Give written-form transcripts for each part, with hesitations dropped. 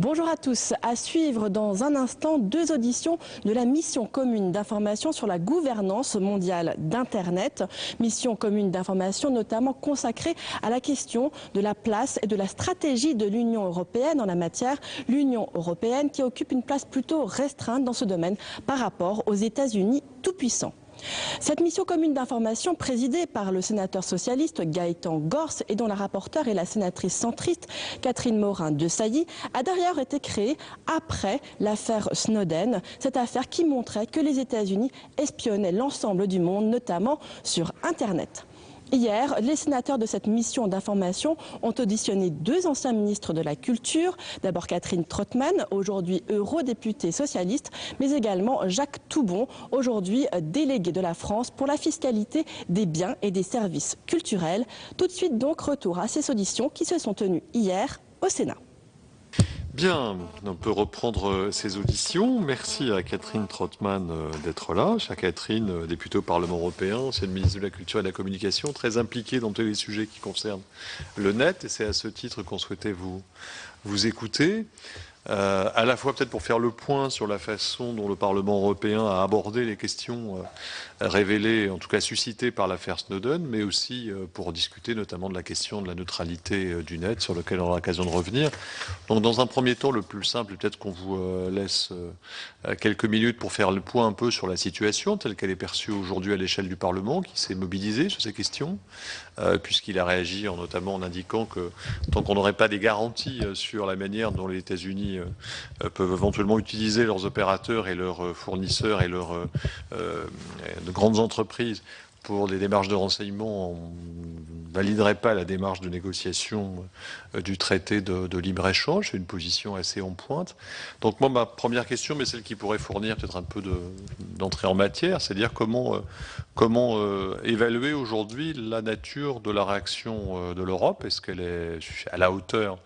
Bonjour à tous. À suivre dans un instant 2 auditions de la mission commune d'information sur la gouvernance mondiale d'Internet. Mission commune d'information notamment consacrée à la question de la place et de la stratégie de l'Union européenne en la matière. L'Union européenne qui occupe une place plutôt restreinte dans ce domaine par rapport aux États-Unis tout-puissants. Cette mission commune d'information présidée par le sénateur socialiste Gaëtan Gors et dont la rapporteure est la sénatrice centriste Catherine Morin-Desailly a d'ailleurs été créée après l'affaire Snowden, cette affaire qui montrait que les États-Unis espionnaient l'ensemble du monde, notamment sur Internet. Hier, les sénateurs de cette mission d'information ont auditionné 2 anciens ministres de la Culture. D'abord Catherine Trottmann, aujourd'hui eurodéputée socialiste, mais également Jacques Toubon, aujourd'hui délégué de la France pour la fiscalité des biens et des services culturels. Tout de suite donc, retour à ces auditions qui se sont tenues hier au Sénat. Bien, on peut reprendre ces auditions. Merci à Catherine Trottmann d'être là. Chère Catherine, députée au Parlement européen, ancienne ministre de la Culture et de la Communication, très impliquée dans tous les sujets qui concernent le net. Et c'est à ce titre qu'on souhaitait vous écouter. À la fois peut-être pour faire le point sur la façon dont le Parlement européen a abordé les questions révélées, en tout cas suscitées par l'affaire Snowden, mais aussi pour discuter notamment de la question de la neutralité du net, sur laquelle on aura l'occasion de revenir. Donc dans un premier temps, le plus simple, peut-être qu'on vous laisse quelques minutes pour faire le point un peu sur la situation telle qu'elle est perçue aujourd'hui à l'échelle du Parlement, qui s'est mobilisé sur ces questions, puisqu'il a réagi notamment en indiquant que tant qu'on n'aurait pas des garanties sur la manière dont les États-Unis peuvent éventuellement utiliser leurs opérateurs et leurs fournisseurs et leurs de grandes entreprises pour des démarches de renseignement, on ne validerait pas la démarche de négociation du traité de libre-échange. C'est une position assez en pointe. Donc moi, ma première question, mais celle qui pourrait fournir peut-être un peu d'entrée en matière, c'est-à-dire comment évaluer aujourd'hui la nature de la réaction de l'Europe. Est-ce qu'elle est à la hauteur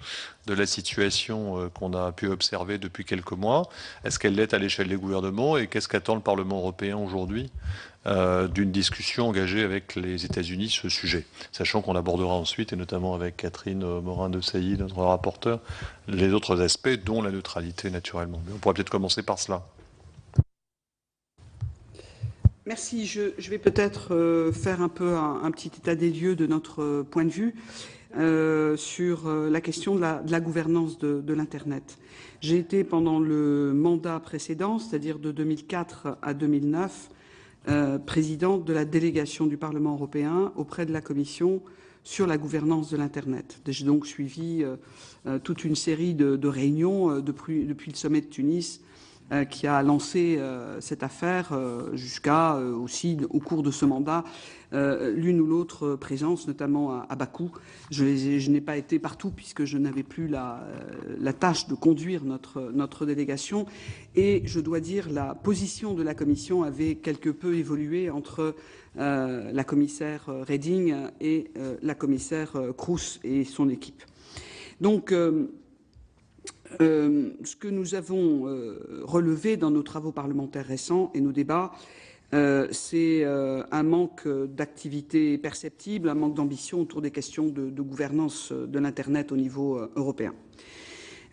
de la situation qu'on a pu observer depuis quelques mois? Est-ce qu'elle l'est à l'échelle des gouvernements? Et qu'est-ce qu'attend le Parlement européen aujourd'hui d'une discussion engagée avec les États-Unis sur ce sujet, sachant qu'on abordera ensuite, et notamment avec Catherine Morin-Desailly, notre rapporteur, les autres aspects, dont la neutralité naturellement. Mais on pourrait peut-être commencer par cela. Merci. Je vais peut-être faire un peu un petit état des lieux de notre point de vue sur la question de la gouvernance de l'Internet. J'ai été pendant le mandat précédent, c'est-à-dire de 2004 à 2009, présidente de la délégation du Parlement européen auprès de la Commission sur la gouvernance de l'Internet. J'ai donc suivi toute une série de réunions depuis le sommet de Tunis qui a lancé cette affaire jusqu'à aussi au cours de ce mandat l'une ou l'autre présence, notamment à Bakou. Je n'ai pas été partout puisque je n'avais plus la tâche de conduire notre délégation, et je dois dire la position de la Commission avait quelque peu évolué entre la commissaire Reding et la commissaire Kroes et son équipe. Donc ce que nous avons relevé dans nos travaux parlementaires récents et nos débats, c'est un manque d'activité perceptible, un manque d'ambition autour des questions de gouvernance de l'Internet au niveau européen.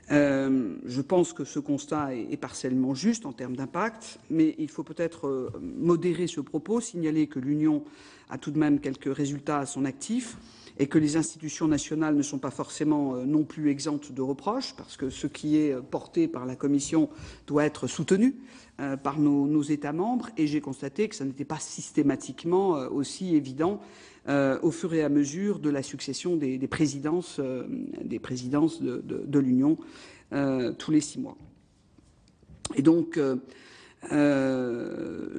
Je pense que ce constat est partiellement juste en termes d'impact, mais il faut peut-être modérer ce propos, signaler que l'Union a tout de même quelques résultats à son actif, et que les institutions nationales ne sont pas forcément non plus exemptes de reproches, parce que ce qui est porté par la Commission doit être soutenu par nos États membres, et j'ai constaté que ça n'était pas systématiquement aussi évident au fur et à mesure de la succession des présidences de l'Union tous les 6 mois. Et donc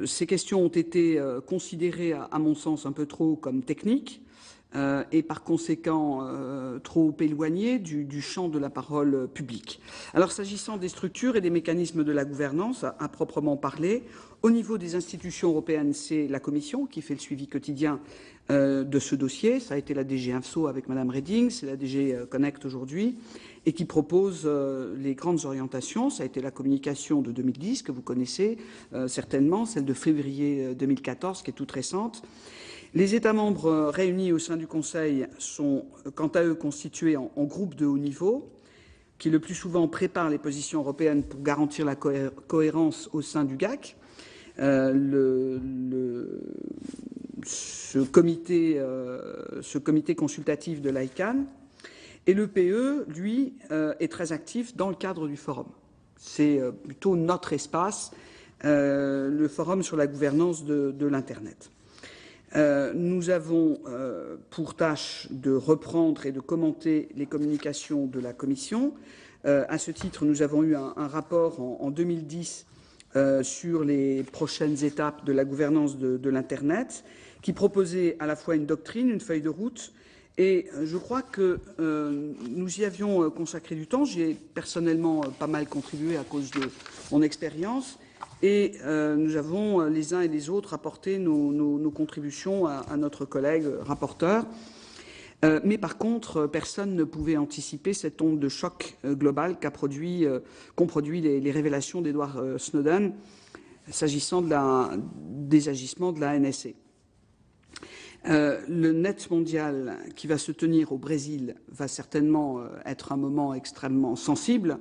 ces questions ont été considérées, à mon sens, un peu trop comme techniques, et par conséquent trop éloigné du champ de la parole publique. Alors s'agissant des structures et des mécanismes de la gouvernance, à proprement parler, au niveau des institutions européennes, c'est la Commission qui fait le suivi quotidien de ce dossier. Ça a été la DG Info avec Madame Reding, c'est la DG Connect aujourd'hui, et qui propose les grandes orientations. Ça a été la communication de 2010, que vous connaissez certainement, celle de février 2014, qui est toute récente. Les États membres réunis au sein du Conseil sont, quant à eux, constitués en groupes de haut niveau. qui le plus souvent prépare les positions européennes pour garantir la cohérence au sein du GAC. Ce comité consultatif de l'ICANN. Et le PE, lui, est très actif dans le cadre du forum. C'est plutôt notre espace, le forum sur la gouvernance de l'Internet. Nous avons pour tâche de reprendre et de commenter les communications de la Commission. À ce titre, nous avons eu un rapport en 2010 sur les prochaines étapes de la gouvernance de l'Internet, qui proposait à la fois une doctrine, une feuille de route, et je crois que nous y avions consacré du temps. J'y ai personnellement pas mal contribué à cause de mon expérience, et nous avons les uns et les autres apporté nos contributions à notre collègue rapporteur. Mais par contre, personne ne pouvait anticiper cette onde de choc global qu'ont produit les révélations d'Edward Snowden s'agissant des agissements de la NSA. Le Net mondial qui va se tenir au Brésil va certainement être un moment extrêmement sensible,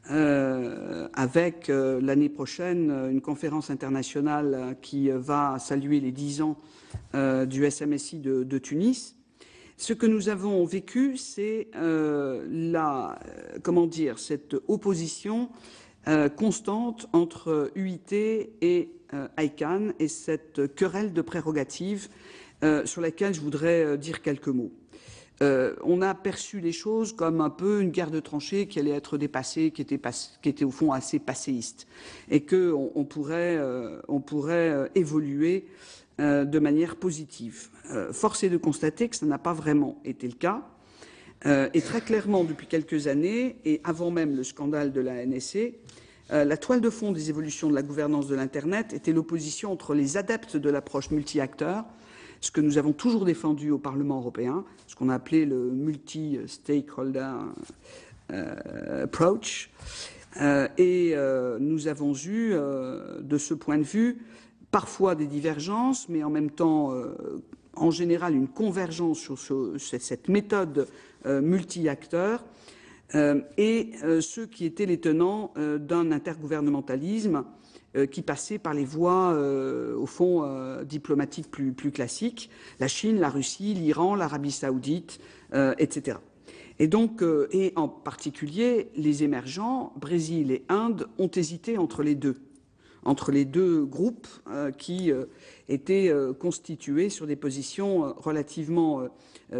avec l'année prochaine une conférence internationale qui va saluer les 10 ans du SMSI de Tunis. Ce que nous avons vécu, c'est cette opposition constante entre UIT et ICANN et cette querelle de prérogatives sur laquelle je voudrais dire quelques mots. On a perçu les choses comme un peu une guerre de tranchées qui allait être dépassée, qui était au fond assez passéiste, et qu'on pourrait évoluer de manière positive. Force est de constater que ça n'a pas vraiment été le cas. Et très clairement, depuis quelques années, et avant même le scandale de la NSA, la toile de fond des évolutions de la gouvernance de l'Internet était l'opposition entre les adeptes de l'approche multi-acteurs, ce que nous avons toujours défendu au Parlement européen, ce qu'on a appelé le multi-stakeholder approach. Et nous avons eu, de ce point de vue, parfois des divergences, mais en même temps, en général, une convergence sur cette méthode multi-acteurs, et ceux qui étaient les tenants d'un intergouvernementalisme qui passait par les voies, au fond, diplomatiques plus classiques, la Chine, la Russie, l'Iran, l'Arabie saoudite, etc. Et donc, et en particulier, les émergents, Brésil et Inde, ont hésité entre les deux groupes qui étaient constitués sur des positions relativement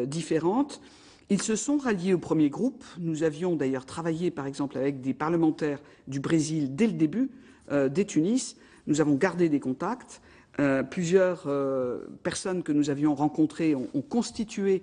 différentes. Ils se sont ralliés au premier groupe. Nous avions d'ailleurs travaillé, par exemple, avec des parlementaires du Brésil dès le début, dès Tunis. Nous avons gardé des contacts. Plusieurs personnes que nous avions rencontrées ont constitué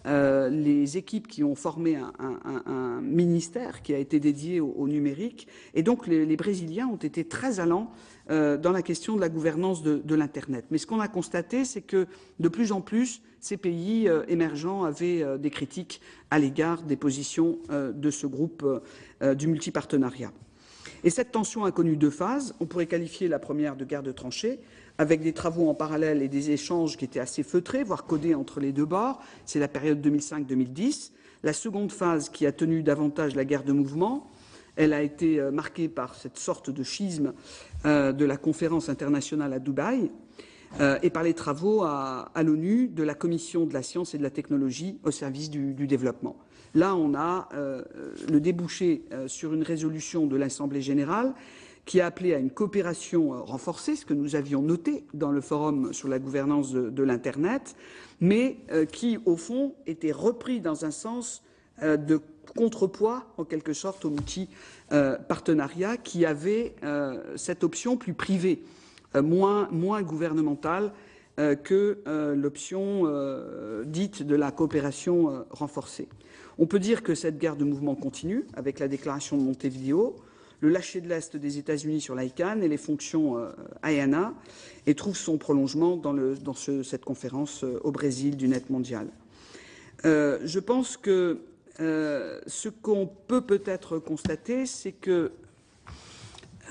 les équipes qui ont formé un ministère qui a été dédié au numérique. Et donc les Brésiliens ont été très allants dans la question de la gouvernance de l'Internet. Mais ce qu'on a constaté, c'est que de plus en plus, ces pays émergents avaient des critiques à l'égard des positions de ce groupe du multipartenariat. Et cette tension a connu deux phases. On pourrait qualifier la première de guerre de tranchées, avec des travaux en parallèle et des échanges qui étaient assez feutrés, voire codés entre les deux bords. C'est la période 2005-2010. La seconde phase, qui a tenu davantage la guerre de mouvement, elle a été marquée par cette sorte de schisme de la conférence internationale à Dubaï et par les travaux à l'ONU de la Commission de la science et de la technologie au service du développement. Là, on a le débouché sur une résolution de l'Assemblée générale qui a appelé à une coopération renforcée, ce que nous avions noté dans le forum sur la gouvernance de l'Internet, mais qui, au fond, était repris dans un sens de contrepoids, en quelque sorte, au multi-partenariat qui avait cette option plus privée, moins gouvernementale que l'option dite de la coopération renforcée. On peut dire que cette guerre de mouvement continue avec la déclaration de Montevideo, le lâcher de l'Est des États-Unis sur l'ICANN et les fonctions ANA, et trouve son prolongement dans cette conférence au Brésil du Net mondial. Je pense que ce qu'on peut peut-être constater, c'est que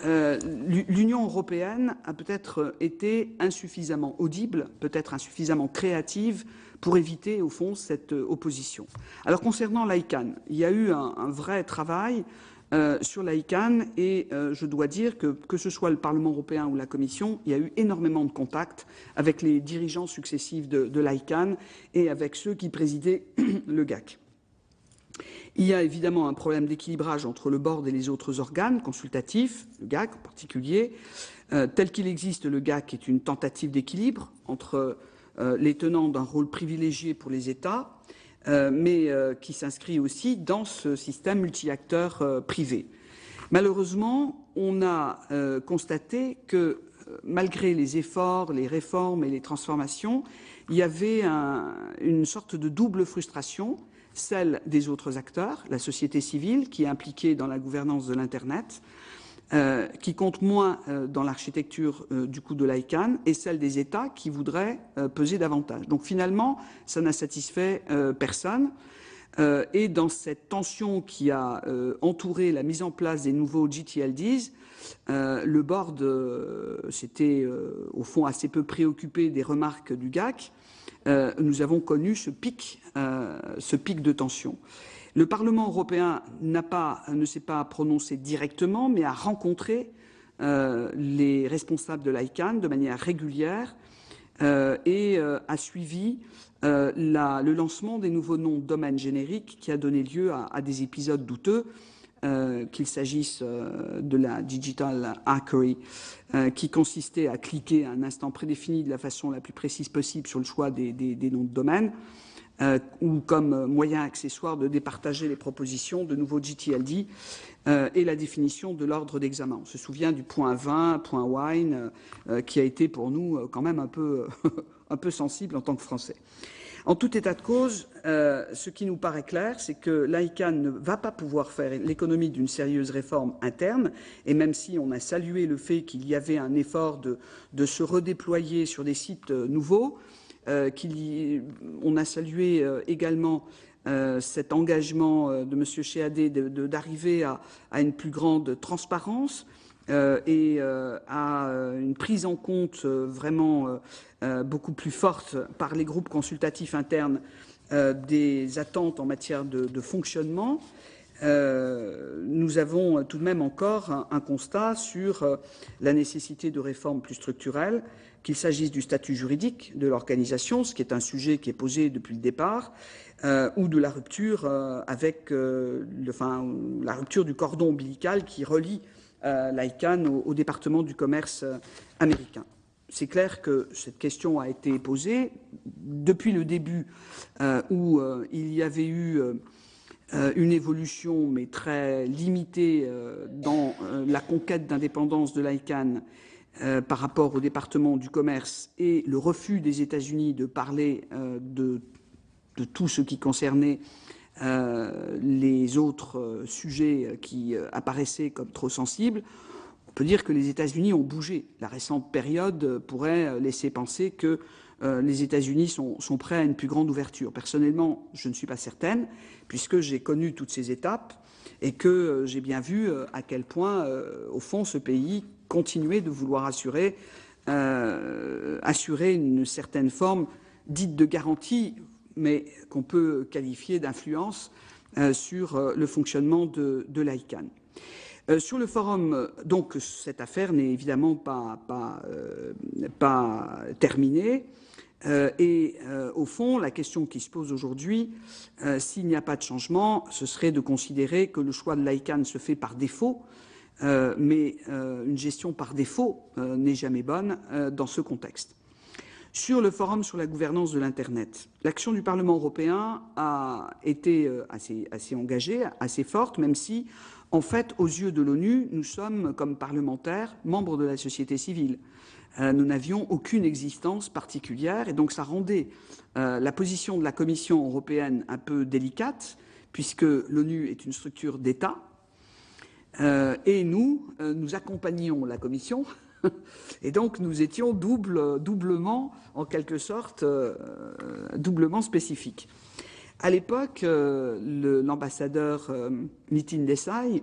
l'Union européenne a peut-être été insuffisamment audible, peut-être insuffisamment créative pour éviter, au fond, cette opposition. Alors, concernant l'ICANN, il y a eu un vrai travail sur l'ICANN et je dois dire que ce soit le Parlement européen ou la Commission, il y a eu énormément de contacts avec les dirigeants successifs de l'ICANN et avec ceux qui présidaient le GAC. Il y a évidemment un problème d'équilibrage entre le board et les autres organes consultatifs, le GAC en particulier. Tel qu'il existe, le GAC est une tentative d'équilibre entre les tenants d'un rôle privilégié pour les États, mais qui s'inscrit aussi dans ce système multi-acteurs privé. Malheureusement, on a constaté que malgré les efforts, les réformes et les transformations, il y avait une sorte de double frustration, celle des autres acteurs, la société civile qui est impliquée dans la gouvernance de l'Internet, qui compte moins dans l'architecture du coup de l'ICANN, et celle des États qui voudraient peser davantage. Donc finalement, ça n'a satisfait personne. Et dans cette tension qui a entouré la mise en place des nouveaux GTLDs, le board s'était au fond assez peu préoccupé des remarques du GAC. Nous avons connu ce pic de tension. Le Parlement européen ne s'est pas prononcé directement, mais a rencontré les responsables de l'ICANN de manière régulière et a suivi le lancement des nouveaux noms de domaines génériques qui a donné lieu à des épisodes douteux, qu'il s'agisse de la Digital Hackery, qui consistait à cliquer à un instant prédéfini de la façon la plus précise possible sur le choix des noms de domaine, ou comme moyen accessoire de départager les propositions de nouveaux GTLD et la définition de l'ordre d'examen. On se souvient du point 20, point wine, qui a été pour nous quand même un peu sensible en tant que Français. En tout état de cause, ce qui nous paraît clair, c'est que l'ICANN ne va pas pouvoir faire l'économie d'une sérieuse réforme interne, et même si on a salué le fait qu'il y avait un effort de se redéployer sur des sites nouveaux, on a salué également cet engagement de M. Chéadé d'arriver à une plus grande transparence et à une prise en compte vraiment beaucoup plus forte par les groupes consultatifs internes des attentes en matière de fonctionnement. Nous avons tout de même encore un constat sur la nécessité de réformes plus structurelles, qu'il s'agisse du statut juridique de l'organisation, ce qui est un sujet qui est posé depuis le départ, ou de la rupture avec la rupture du cordon ombilical qui relie l'ICANN au département du commerce américain. C'est clair que cette question a été posée depuis le début où il y avait eu une évolution, mais très limitée, dans la conquête d'indépendance de l'ICANN par rapport au département du commerce et le refus des États-Unis de parler de tout ce qui concernait les autres sujets qui apparaissaient comme trop sensibles. On peut dire que les États-Unis ont bougé. La récente période pourrait laisser penser que les États-Unis sont prêts à une plus grande ouverture. Personnellement, je ne suis pas certaine, puisque j'ai connu toutes ces étapes et que j'ai bien vu à quel point, au fond, ce pays continuait de vouloir assurer une certaine forme dite de garantie, mais qu'on peut qualifier d'influence sur le fonctionnement de l'ICANN. Sur le forum, donc, cette affaire n'est évidemment pas terminée. Au fond, la question qui se pose aujourd'hui, s'il n'y a pas de changement, ce serait de considérer que le choix de l'ICANN se fait par défaut, mais une gestion par défaut n'est jamais bonne dans ce contexte. Sur le forum sur la gouvernance de l'Internet, l'action du Parlement européen a été assez engagée, assez forte, même si, en fait, aux yeux de l'ONU, nous sommes, comme parlementaires, membres de la société civile. Nous n'avions aucune existence particulière et donc ça rendait la position de la Commission européenne un peu délicate, puisque l'ONU est une structure d'État et nous accompagnions la Commission. Et donc nous étions doublement, en quelque sorte, doublement spécifiques. À l'époque, l'ambassadeur Nitin Desai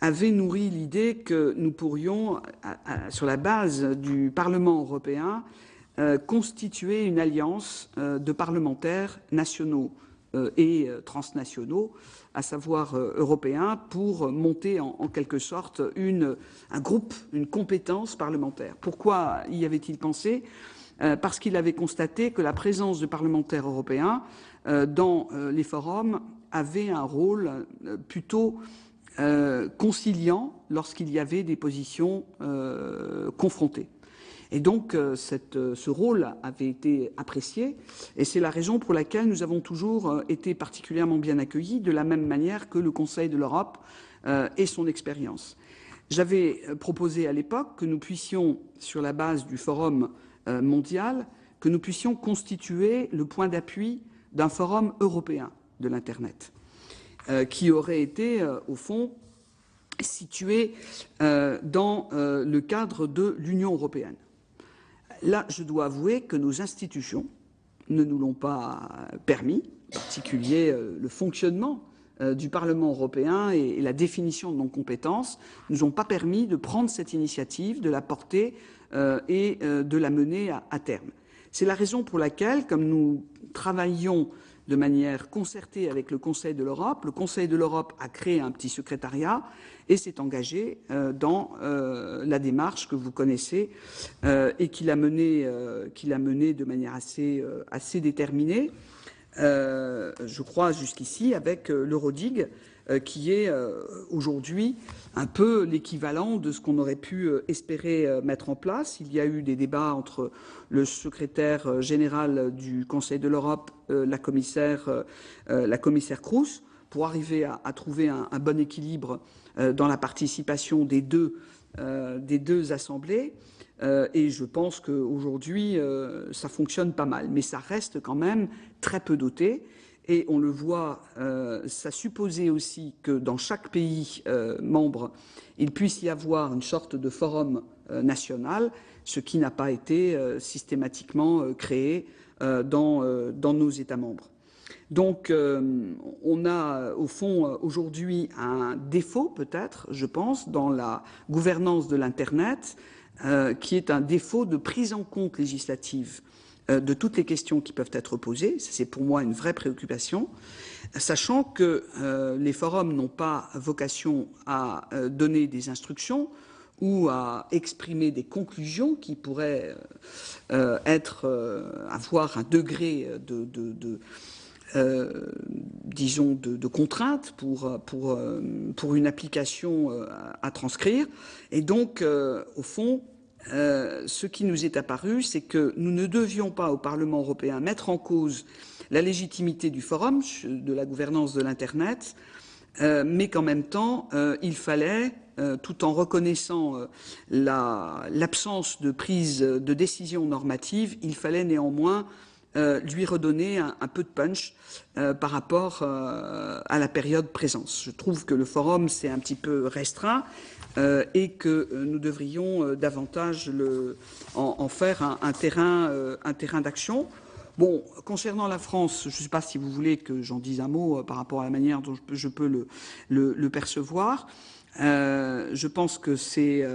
avait nourri l'idée que nous pourrions, sur la base du Parlement européen, constituer une alliance de parlementaires nationaux et transnationaux, à savoir européens, pour monter en quelque sorte un groupe, une compétence parlementaire. Pourquoi y avait-il pensé ? Parce qu'il avait constaté que la présence de parlementaires européens dans les forums avait un rôle plutôt conciliant lorsqu'il y avait des positions confrontées. Et donc, ce rôle avait été apprécié, et c'est la raison pour laquelle nous avons toujours été particulièrement bien accueillis, de la même manière que le Conseil de l'Europe et son expérience. J'avais proposé à l'époque que nous puissions, sur la base du Forum mondial, que nous puissions constituer le point d'appui d'un forum européen de l'Internet, qui aurait été, au fond, situé dans le cadre de l'Union européenne. Là, je dois avouer que nos institutions ne nous l'ont pas permis, en particulier le fonctionnement du Parlement européen et la définition de nos compétences ne nous ont pas permis de prendre cette initiative, de la porter et de la mener à terme. C'est la raison pour laquelle, comme nous travaillions de manière concertée avec le Conseil de l'Europe a créé un petit secrétariat et s'est engagé dans la démarche que vous connaissez et qu'il a menée de manière assez déterminée, je crois jusqu'ici, avec l'Eurodig, qui est aujourd'hui un peu l'équivalent de ce qu'on aurait pu espérer mettre en place. Il y a eu des débats entre le secrétaire général du Conseil de l'Europe, la commissaire Kroes, pour arriver à trouver un bon équilibre dans la participation des deux assemblées. Et je pense qu'aujourd'hui, ça fonctionne pas mal. Mais ça reste quand même très peu doté. Et on le voit, ça supposait aussi que dans chaque pays membre, il puisse y avoir une sorte de forum national, ce qui n'a pas été systématiquement créé dans nos États membres. Donc on a au fond aujourd'hui un défaut peut-être, je pense, dans la gouvernance de l'Internet, qui est un défaut de prise en compte législative de toutes les questions qui peuvent être posées. C'est pour moi une vraie préoccupation, sachant que les forums n'ont pas vocation à donner des instructions ou à exprimer des conclusions qui pourraient avoir un degré disons de contrainte pour une application à transcrire. Et donc, au fond, ce qui nous est apparu, c'est que nous ne devions pas au Parlement européen mettre en cause la légitimité du forum, de la gouvernance de l'Internet, mais qu'en même temps, il fallait, tout en reconnaissant l'absence de prise de décision normative, il fallait néanmoins lui redonner un peu de punch par rapport à la période présente. Je trouve que le forum c'est un petit peu restreint et que nous devrions davantage en faire un terrain d'action. Bon, concernant la France, je ne sais pas si vous voulez que j'en dise un mot par rapport à la manière dont je peux le percevoir. Je pense que c'est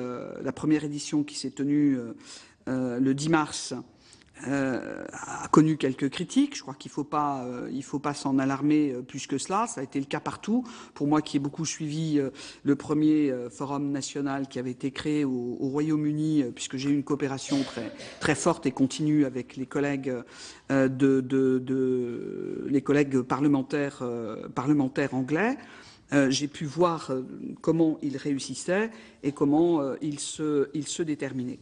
la première édition qui s'est tenue le 10 mars a connu quelques critiques. Je crois qu'il faut pas s'en alarmer plus que cela. Ça a été le cas partout. Pour moi, qui ai beaucoup suivi le premier forum national qui avait été créé au Royaume-Uni, puisque j'ai eu une coopération très forte et continue avec les collègues les collègues parlementaires anglais. J'ai pu voir comment ils réussissaient et comment ils se déterminaient.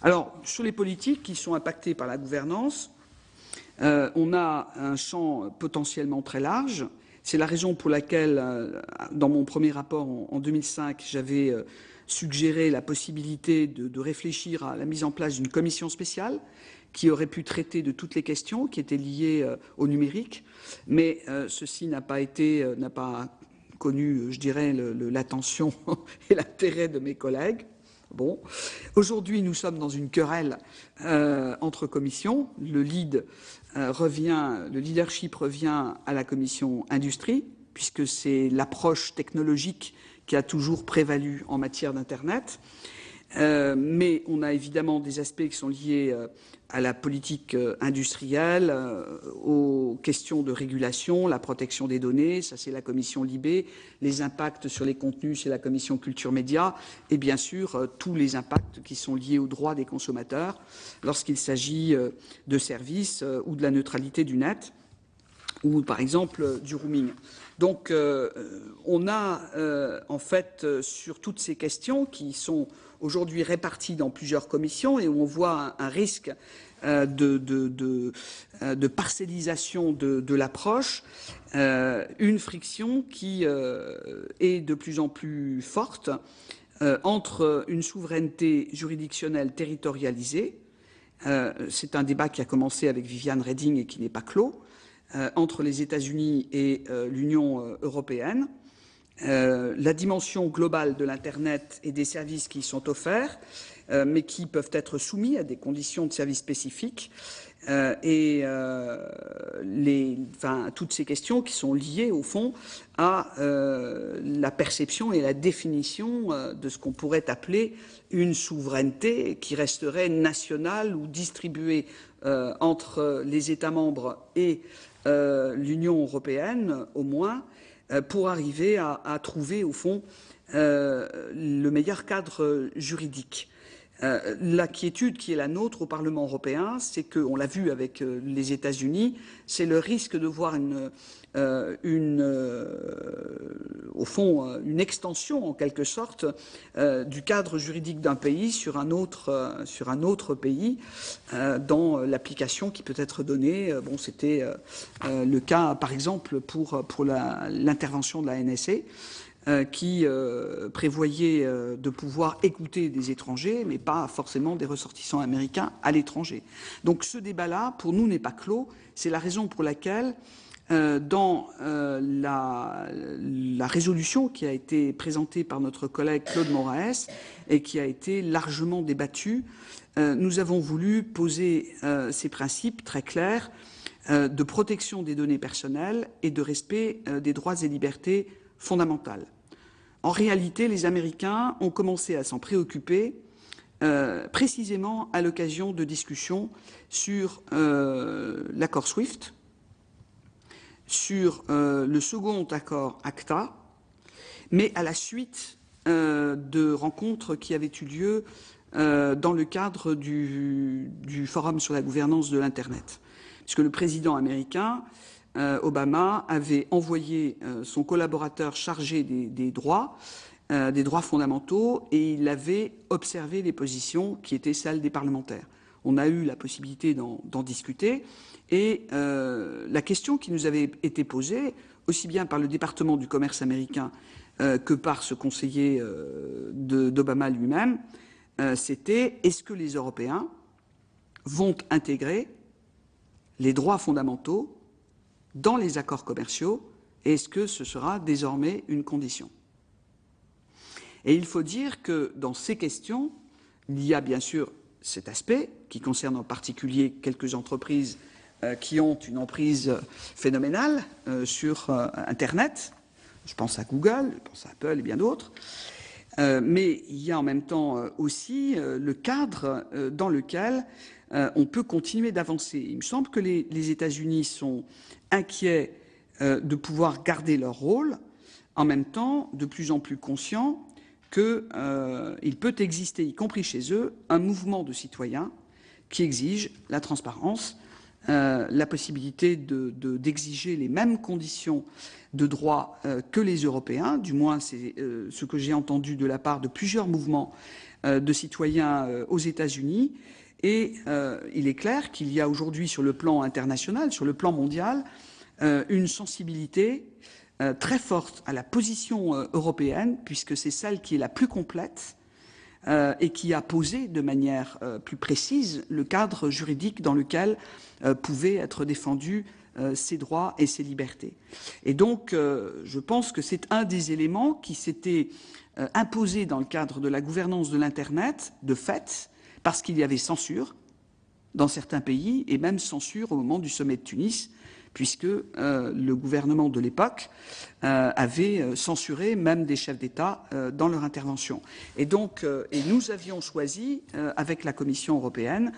Alors, sur les politiques qui sont impactées par la gouvernance, on a un champ potentiellement très large. C'est la raison pour laquelle, dans mon premier rapport en 2005, j'avais suggéré la possibilité de réfléchir à la mise en place d'une commission spéciale qui aurait pu traiter de toutes les questions qui étaient liées au numérique. Mais ceci n'a pas connu, je dirais, l'attention et l'intérêt de mes collègues. Bon, aujourd'hui, nous sommes dans une querelle entre commissions. Le leadership revient à la commission industrie, puisque c'est l'approche technologique qui a toujours prévalu en matière d'Internet. Mais on a évidemment des aspects qui sont liés à la politique industrielle, aux questions de régulation, la protection des données, ça c'est la commission Libé, les impacts sur les contenus, c'est la commission Culture Média, et bien sûr tous les impacts qui sont liés aux droits des consommateurs lorsqu'il s'agit de services ou de la neutralité du net, ou par exemple du roaming. Donc on a en fait sur toutes ces questions qui sont aujourd'hui réparties dans plusieurs commissions et où on voit un risque de parcellisation de l'approche, une friction qui est de plus en plus forte entre une souveraineté juridictionnelle territorialisée, c'est un débat qui a commencé avec Viviane Reding et qui n'est pas clos, entre les États-Unis et l'Union européenne, la dimension globale de l'Internet et des services qui y sont offerts, mais qui peuvent être soumis à des conditions de service spécifiques, toutes ces questions qui sont liées au fond à la perception et la définition de ce qu'on pourrait appeler une souveraineté qui resterait nationale ou distribuée entre les États membres et l'Union européenne, au moins, pour arriver à trouver, au fond, le meilleur cadre juridique. L'inquiétude qui est la nôtre au Parlement européen, c'est que, on l'a vu avec les États-Unis, c'est le risque de voir au fond, une extension en quelque sorte du cadre juridique d'un pays sur un autre pays dans l'application qui peut être donnée. Bon, c'était le cas, par exemple, pour l'intervention de la NSA. Qui prévoyait de pouvoir écouter des étrangers, mais pas forcément des ressortissants américains à l'étranger. Donc ce débat-là, pour nous, n'est pas clos. C'est la raison pour laquelle, dans la résolution qui a été présentée par notre collègue Claude Moraes et qui a été largement débattue, nous avons voulu poser ces principes très clairs de protection des données personnelles et de respect des droits et libertés fondamentales. En réalité, les Américains ont commencé à s'en préoccuper précisément à l'occasion de discussions sur l'accord SWIFT, sur le second accord ACTA, mais à la suite de rencontres qui avaient eu lieu dans le cadre du Forum sur la gouvernance de l'Internet. Puisque le président américain Obama avait envoyé son collaborateur chargé des droits fondamentaux, et il avait observé les positions qui étaient celles des parlementaires. On a eu la possibilité d'en discuter, et la question qui nous avait été posée, aussi bien par le département du commerce américain que par ce conseiller d'Obama lui-même, c'était: est-ce que les Européens vont intégrer les droits fondamentaux dans les accords commerciaux, et est-ce que ce sera désormais une condition? Et il faut dire que dans ces questions, il y a bien sûr cet aspect qui concerne en particulier quelques entreprises qui ont une emprise phénoménale sur Internet. Je pense à Google, je pense à Apple et bien d'autres. Mais il y a en même temps aussi le cadre dans lequel on peut continuer d'avancer. Il me semble que les États-Unis sont inquiets de pouvoir garder leur rôle, en même temps de plus en plus conscients qu'il peut exister, y compris chez eux, un mouvement de citoyens qui exige la transparence, la possibilité d'exiger les mêmes conditions de droit que les Européens. Du moins, c'est ce que j'ai entendu de la part de plusieurs mouvements de citoyens aux États-Unis. Et il est clair qu'il y a aujourd'hui sur le plan international, sur le plan mondial, une sensibilité très forte à la position européenne, puisque c'est celle qui est la plus complète et qui a posé de manière plus précise le cadre juridique dans lequel pouvaient être défendus ces droits et ces libertés. Et donc, je pense que c'est un des éléments qui s'était imposé dans le cadre de la gouvernance de l'Internet, de fait, parce qu'il y avait censure dans certains pays, et même censure au moment du sommet de Tunis, puisque le gouvernement de l'époque avait censuré même des chefs d'État dans leur intervention. Et donc, nous avions choisi, avec la Commission européenne,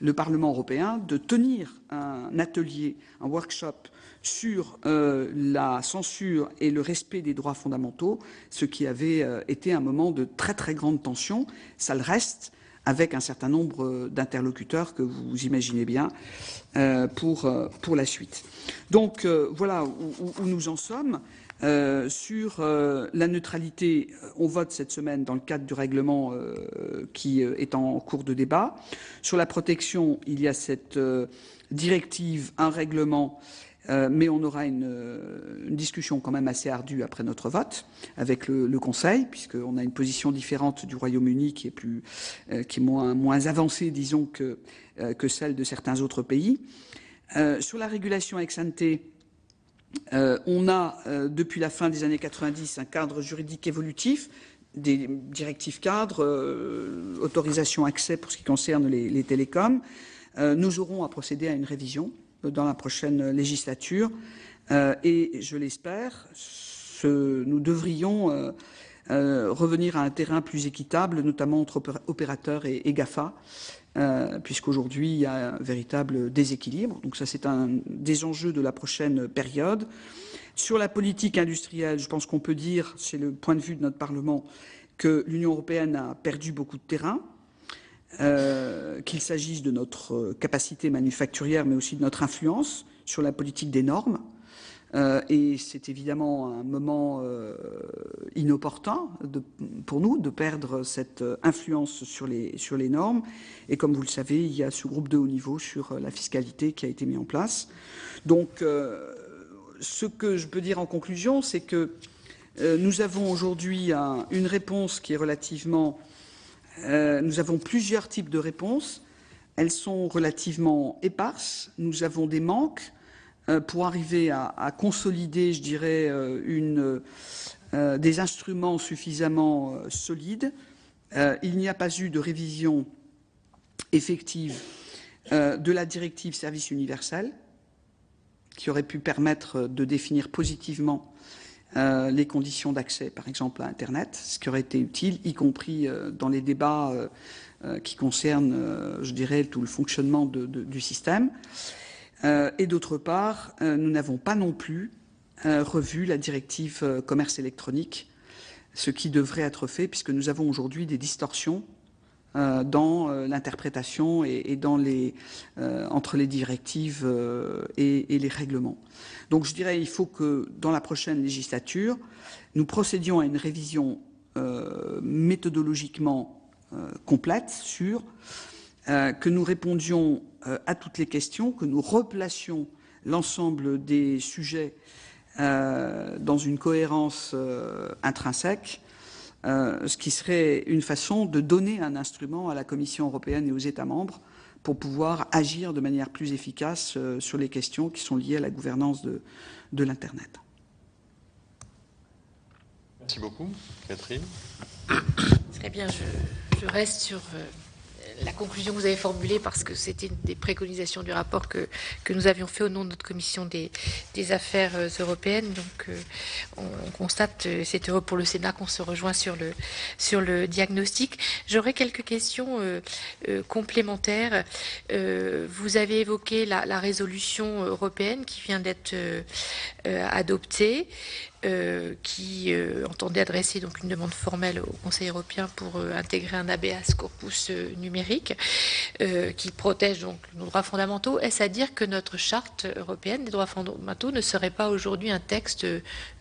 le Parlement européen, de tenir un atelier, un workshop sur la censure et le respect des droits fondamentaux, ce qui avait été un moment de très très grande tension. Ça le reste, avec un certain nombre d'interlocuteurs que vous imaginez bien pour la suite. Donc voilà où nous en sommes. Sur la neutralité, on vote cette semaine dans le cadre du règlement qui est en cours de débat. Sur la protection, il y a cette directive, un règlement, mais on aura une discussion quand même assez ardue après notre vote avec le Conseil, puisqu'on a une position différente du Royaume-Uni qui est moins avancée, disons, que celle de certains autres pays. Sur la régulation ex ante, on a, depuis la fin des années 90, un cadre juridique évolutif, des directives cadres, autorisation accès pour ce qui concerne les télécoms. Nous aurons à procéder à une révision dans la prochaine législature et, je l'espère, nous devrions revenir à un terrain plus équitable, notamment entre opérateurs et GAFA, puisqu'aujourd'hui il y a un véritable déséquilibre. Donc ça, c'est un des enjeux de la prochaine période. Sur la politique industrielle, je pense qu'on peut dire, c'est le point de vue de notre Parlement, que l'Union européenne a perdu beaucoup de terrain, qu'il s'agisse de notre capacité manufacturière, mais aussi de notre influence sur la politique des normes. Et c'est évidemment un moment inopportun pour nous de perdre cette influence sur les normes. Et comme vous le savez, il y a ce groupe de haut niveau sur la fiscalité qui a été mis en place. Donc, ce que je peux dire en conclusion, c'est que nous avons aujourd'hui une réponse qui est relativement... nous avons plusieurs types de réponses. Elles sont relativement éparses. Nous avons des manques. Pour arriver à consolider, je dirais, des instruments suffisamment solides. Il n'y a pas eu de révision effective de la directive service universel, qui aurait pu permettre de définir positivement les conditions d'accès, par exemple, à Internet, ce qui aurait été utile, y compris dans les débats qui concernent, je dirais, tout le fonctionnement du système. Et d'autre part, nous n'avons pas non plus revu la directive commerce électronique, ce qui devrait être fait puisque nous avons aujourd'hui des distorsions dans l'interprétation et dans entre les directives et les règlements. Donc je dirais qu'il faut que dans la prochaine législature, nous procédions à une révision méthodologiquement complète, sûre, que nous répondions à toutes les questions, que nous replacions l'ensemble des sujets dans une cohérence intrinsèque, ce qui serait une façon de donner un instrument à la Commission européenne et aux États membres pour pouvoir agir de manière plus efficace sur les questions qui sont liées à la gouvernance de l'Internet. Merci beaucoup. Catherine. Très bien, je reste sur la conclusion que vous avez formulée parce que c'était une des préconisations du rapport que nous avions fait au nom de notre commission des affaires européennes. Donc on constate, c'est heureux pour le Sénat qu'on se rejoint sur le diagnostic. J'aurais quelques questions complémentaires. Vous avez évoqué la résolution européenne qui vient d'être adoptée. Qui entendait adresser donc une demande formelle au Conseil européen pour intégrer un habeas corpus numérique qui protège donc nos droits fondamentaux. Est-ce à dire que notre charte européenne des droits fondamentaux ne serait pas aujourd'hui un texte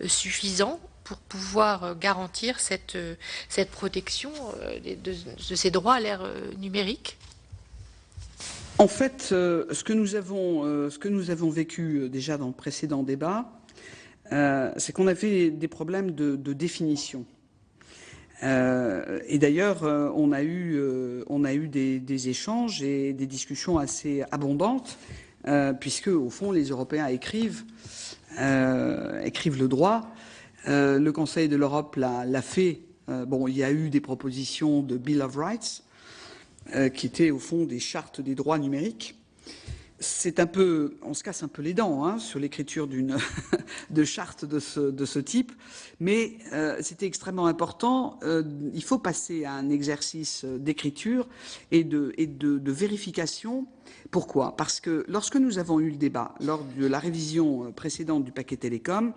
suffisant pour pouvoir garantir cette protection de ces droits à l'ère numérique? En fait, ce que nous avons vécu déjà dans le précédent débat, c'est qu'on avait des problèmes de définition. Et d'ailleurs, on a eu des échanges et des discussions assez abondantes, puisque, au fond, les Européens écrivent le droit. Le Conseil de l'Europe l'a fait. Bon, il y a eu des propositions de Bill of Rights, qui étaient, au fond, des chartes des droits numériques. on se casse un peu les dents hein, sur l'écriture de charte de ce type, mais c'était extrêmement important. Il faut passer à un exercice d'écriture et de vérification. Pourquoi? Parce que lorsque nous avons eu le débat, lors de la révision précédente du paquet télécom,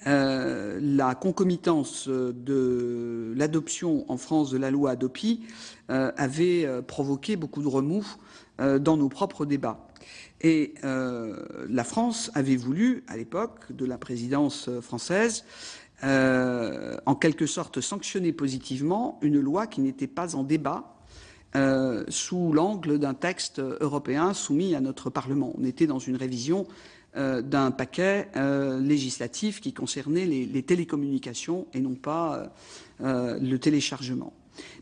la concomitance de l'adoption en France de la loi Hadopi avait provoqué beaucoup de remous dans nos propres débats. Et la France avait voulu, à l'époque de la présidence française, en quelque sorte sanctionner positivement une loi qui n'était pas en débat sous l'angle d'un texte européen soumis à notre Parlement. On était dans une révision d'un paquet législatif qui concernait les télécommunications et non pas le téléchargement.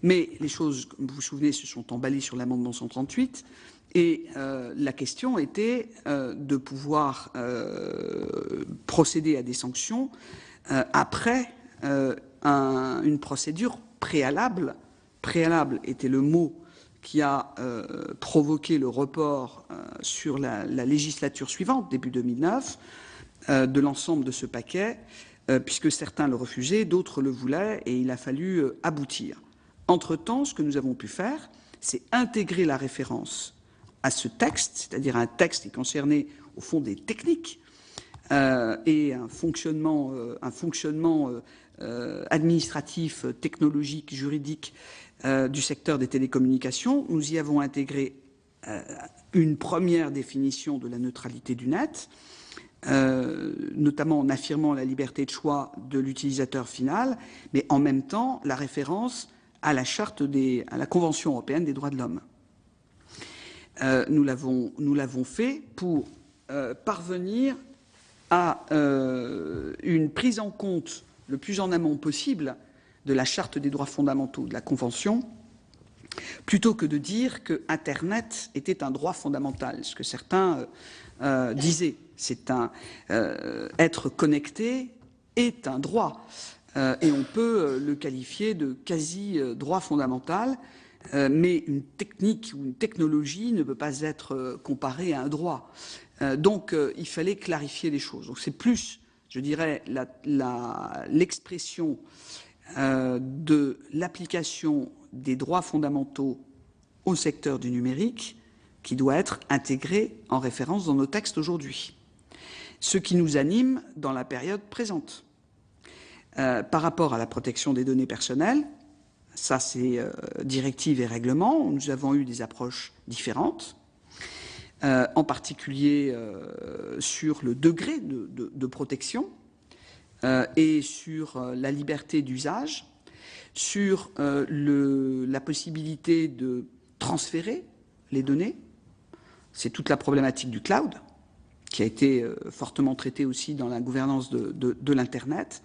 Mais les choses, comme vous vous souvenez, se sont emballées sur l'amendement 138 et la question était de pouvoir procéder à des sanctions après une procédure préalable. Préalable était le mot qui a provoqué le report sur la législature suivante, début 2009, de l'ensemble de ce paquet, puisque certains le refusaient, d'autres le voulaient, et il a fallu aboutir. Entre-temps, ce que nous avons pu faire, c'est intégrer la référence à ce texte, c'est-à-dire un texte qui concernait au fond des techniques et un fonctionnement administratif, technologique, juridique du secteur des télécommunications. Nous y avons intégré une première définition de la neutralité du net, notamment en affirmant la liberté de choix de l'utilisateur final, mais en même temps la référence à la Convention européenne des droits de l'homme. Nous l'avons fait pour parvenir à une prise en compte le plus en amont possible de la Charte des droits fondamentaux de la Convention, plutôt que de dire que Internet était un droit fondamental, ce que certains disaient. Être connecté est un droit, et on peut le qualifier de quasi-droit fondamental, mais une technique ou une technologie ne peut pas être comparée à un droit. Donc il fallait clarifier les choses. Donc c'est plus, je dirais, l'expression de l'application des droits fondamentaux au secteur du numérique qui doit être intégrée en référence dans nos textes aujourd'hui. Ce qui nous anime dans la période présente. Par rapport à la protection des données personnelles, ça c'est directive et règlement, nous avons eu des approches différentes, en particulier sur le degré de protection et sur la liberté d'usage, sur la possibilité de transférer les données. C'est toute la problématique du cloud, qui a été fortement traitée aussi dans la gouvernance de l'Internet.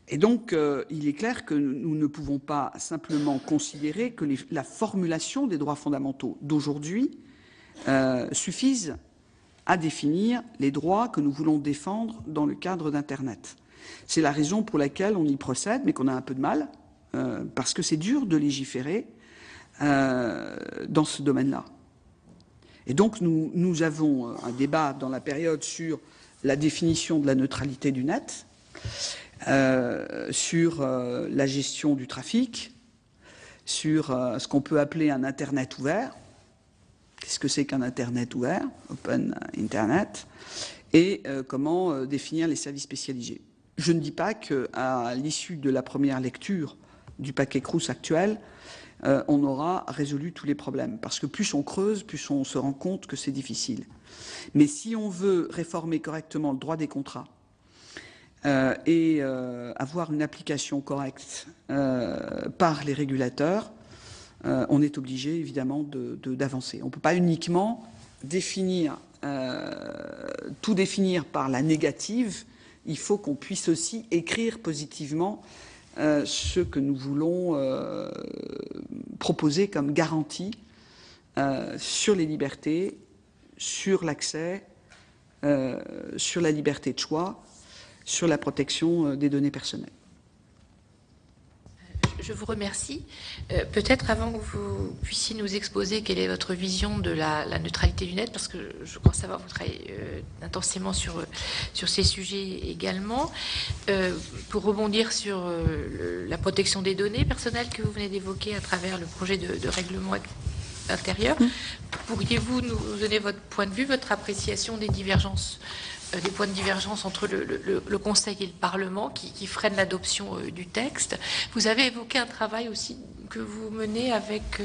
Et donc, il est clair que nous ne pouvons pas simplement considérer que la formulation des droits fondamentaux d'aujourd'hui suffisent à définir les droits que nous voulons défendre dans le cadre d'Internet. C'est la raison pour laquelle on y procède, mais qu'on a un peu de mal, parce que c'est dur de légiférer dans ce domaine-là. Et donc, nous avons un débat dans la période sur la définition de la neutralité du net, sur la gestion du trafic, sur ce qu'on peut appeler un Internet ouvert. Qu'est-ce que c'est qu'un Internet ouvert, Open Internet, et comment définir les services spécialisés. Je ne dis pas qu'à l'issue de la première lecture du paquet Crous actuel, on aura résolu tous les problèmes. Parce que plus on creuse, plus on se rend compte que c'est difficile. Mais si on veut réformer correctement le droit des contrats et avoir une application correcte par les régulateurs, on est obligé évidemment d'avancer. On ne peut pas uniquement tout définir par la négative. Il faut qu'on puisse aussi écrire positivement ce que nous voulons proposer comme garantie sur les libertés, sur l'accès, sur la liberté de choix, sur la protection des données personnelles. Je Je vous remercie. Peut-être avant que vous puissiez nous exposer quelle est votre vision de la neutralité du net, parce que je crois savoir que vous travaillez intensément sur ces sujets également. Pour rebondir sur la protection des données personnelles que vous venez d'évoquer à travers le projet de règlement intérieur, pourriez-vous nous donner votre point de vue, votre appréciation des divergences, des points de divergence entre le Conseil et le Parlement qui freinent l'adoption du texte? Vous avez évoqué un travail aussi que vous menez avec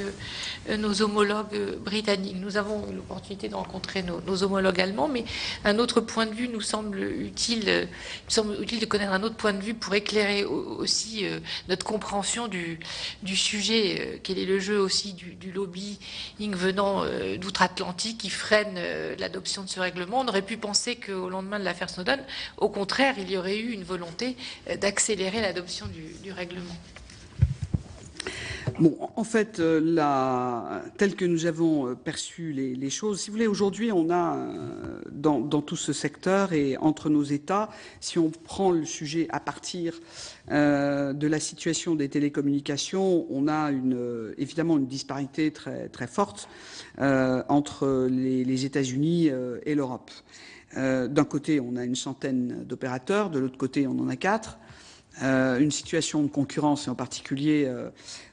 nos homologues britanniques. Nous avons eu l'opportunité de rencontrer nos homologues allemands, mais un autre point de vue nous semble utile. Il me semble utile de connaître un autre point de vue pour éclairer aussi notre compréhension du sujet. Quel est le jeu aussi du lobbying venant d'outre-Atlantique qui freine l'adoption de ce règlement? On aurait pu penser qu'au lendemain de l'affaire Snowden, au contraire, il y aurait eu une volonté d'accélérer l'adoption du règlement. Bon, en fait, tel que nous avons perçu les choses, si vous voulez, aujourd'hui, on a dans tout ce secteur et entre nos États, si on prend le sujet à partir de la situation des télécommunications, on a évidemment une disparité très, très forte entre les États-Unis et l'Europe. D'un côté, on a une centaine d'opérateurs, de l'autre côté, on en a 4. Une situation de concurrence, et en particulier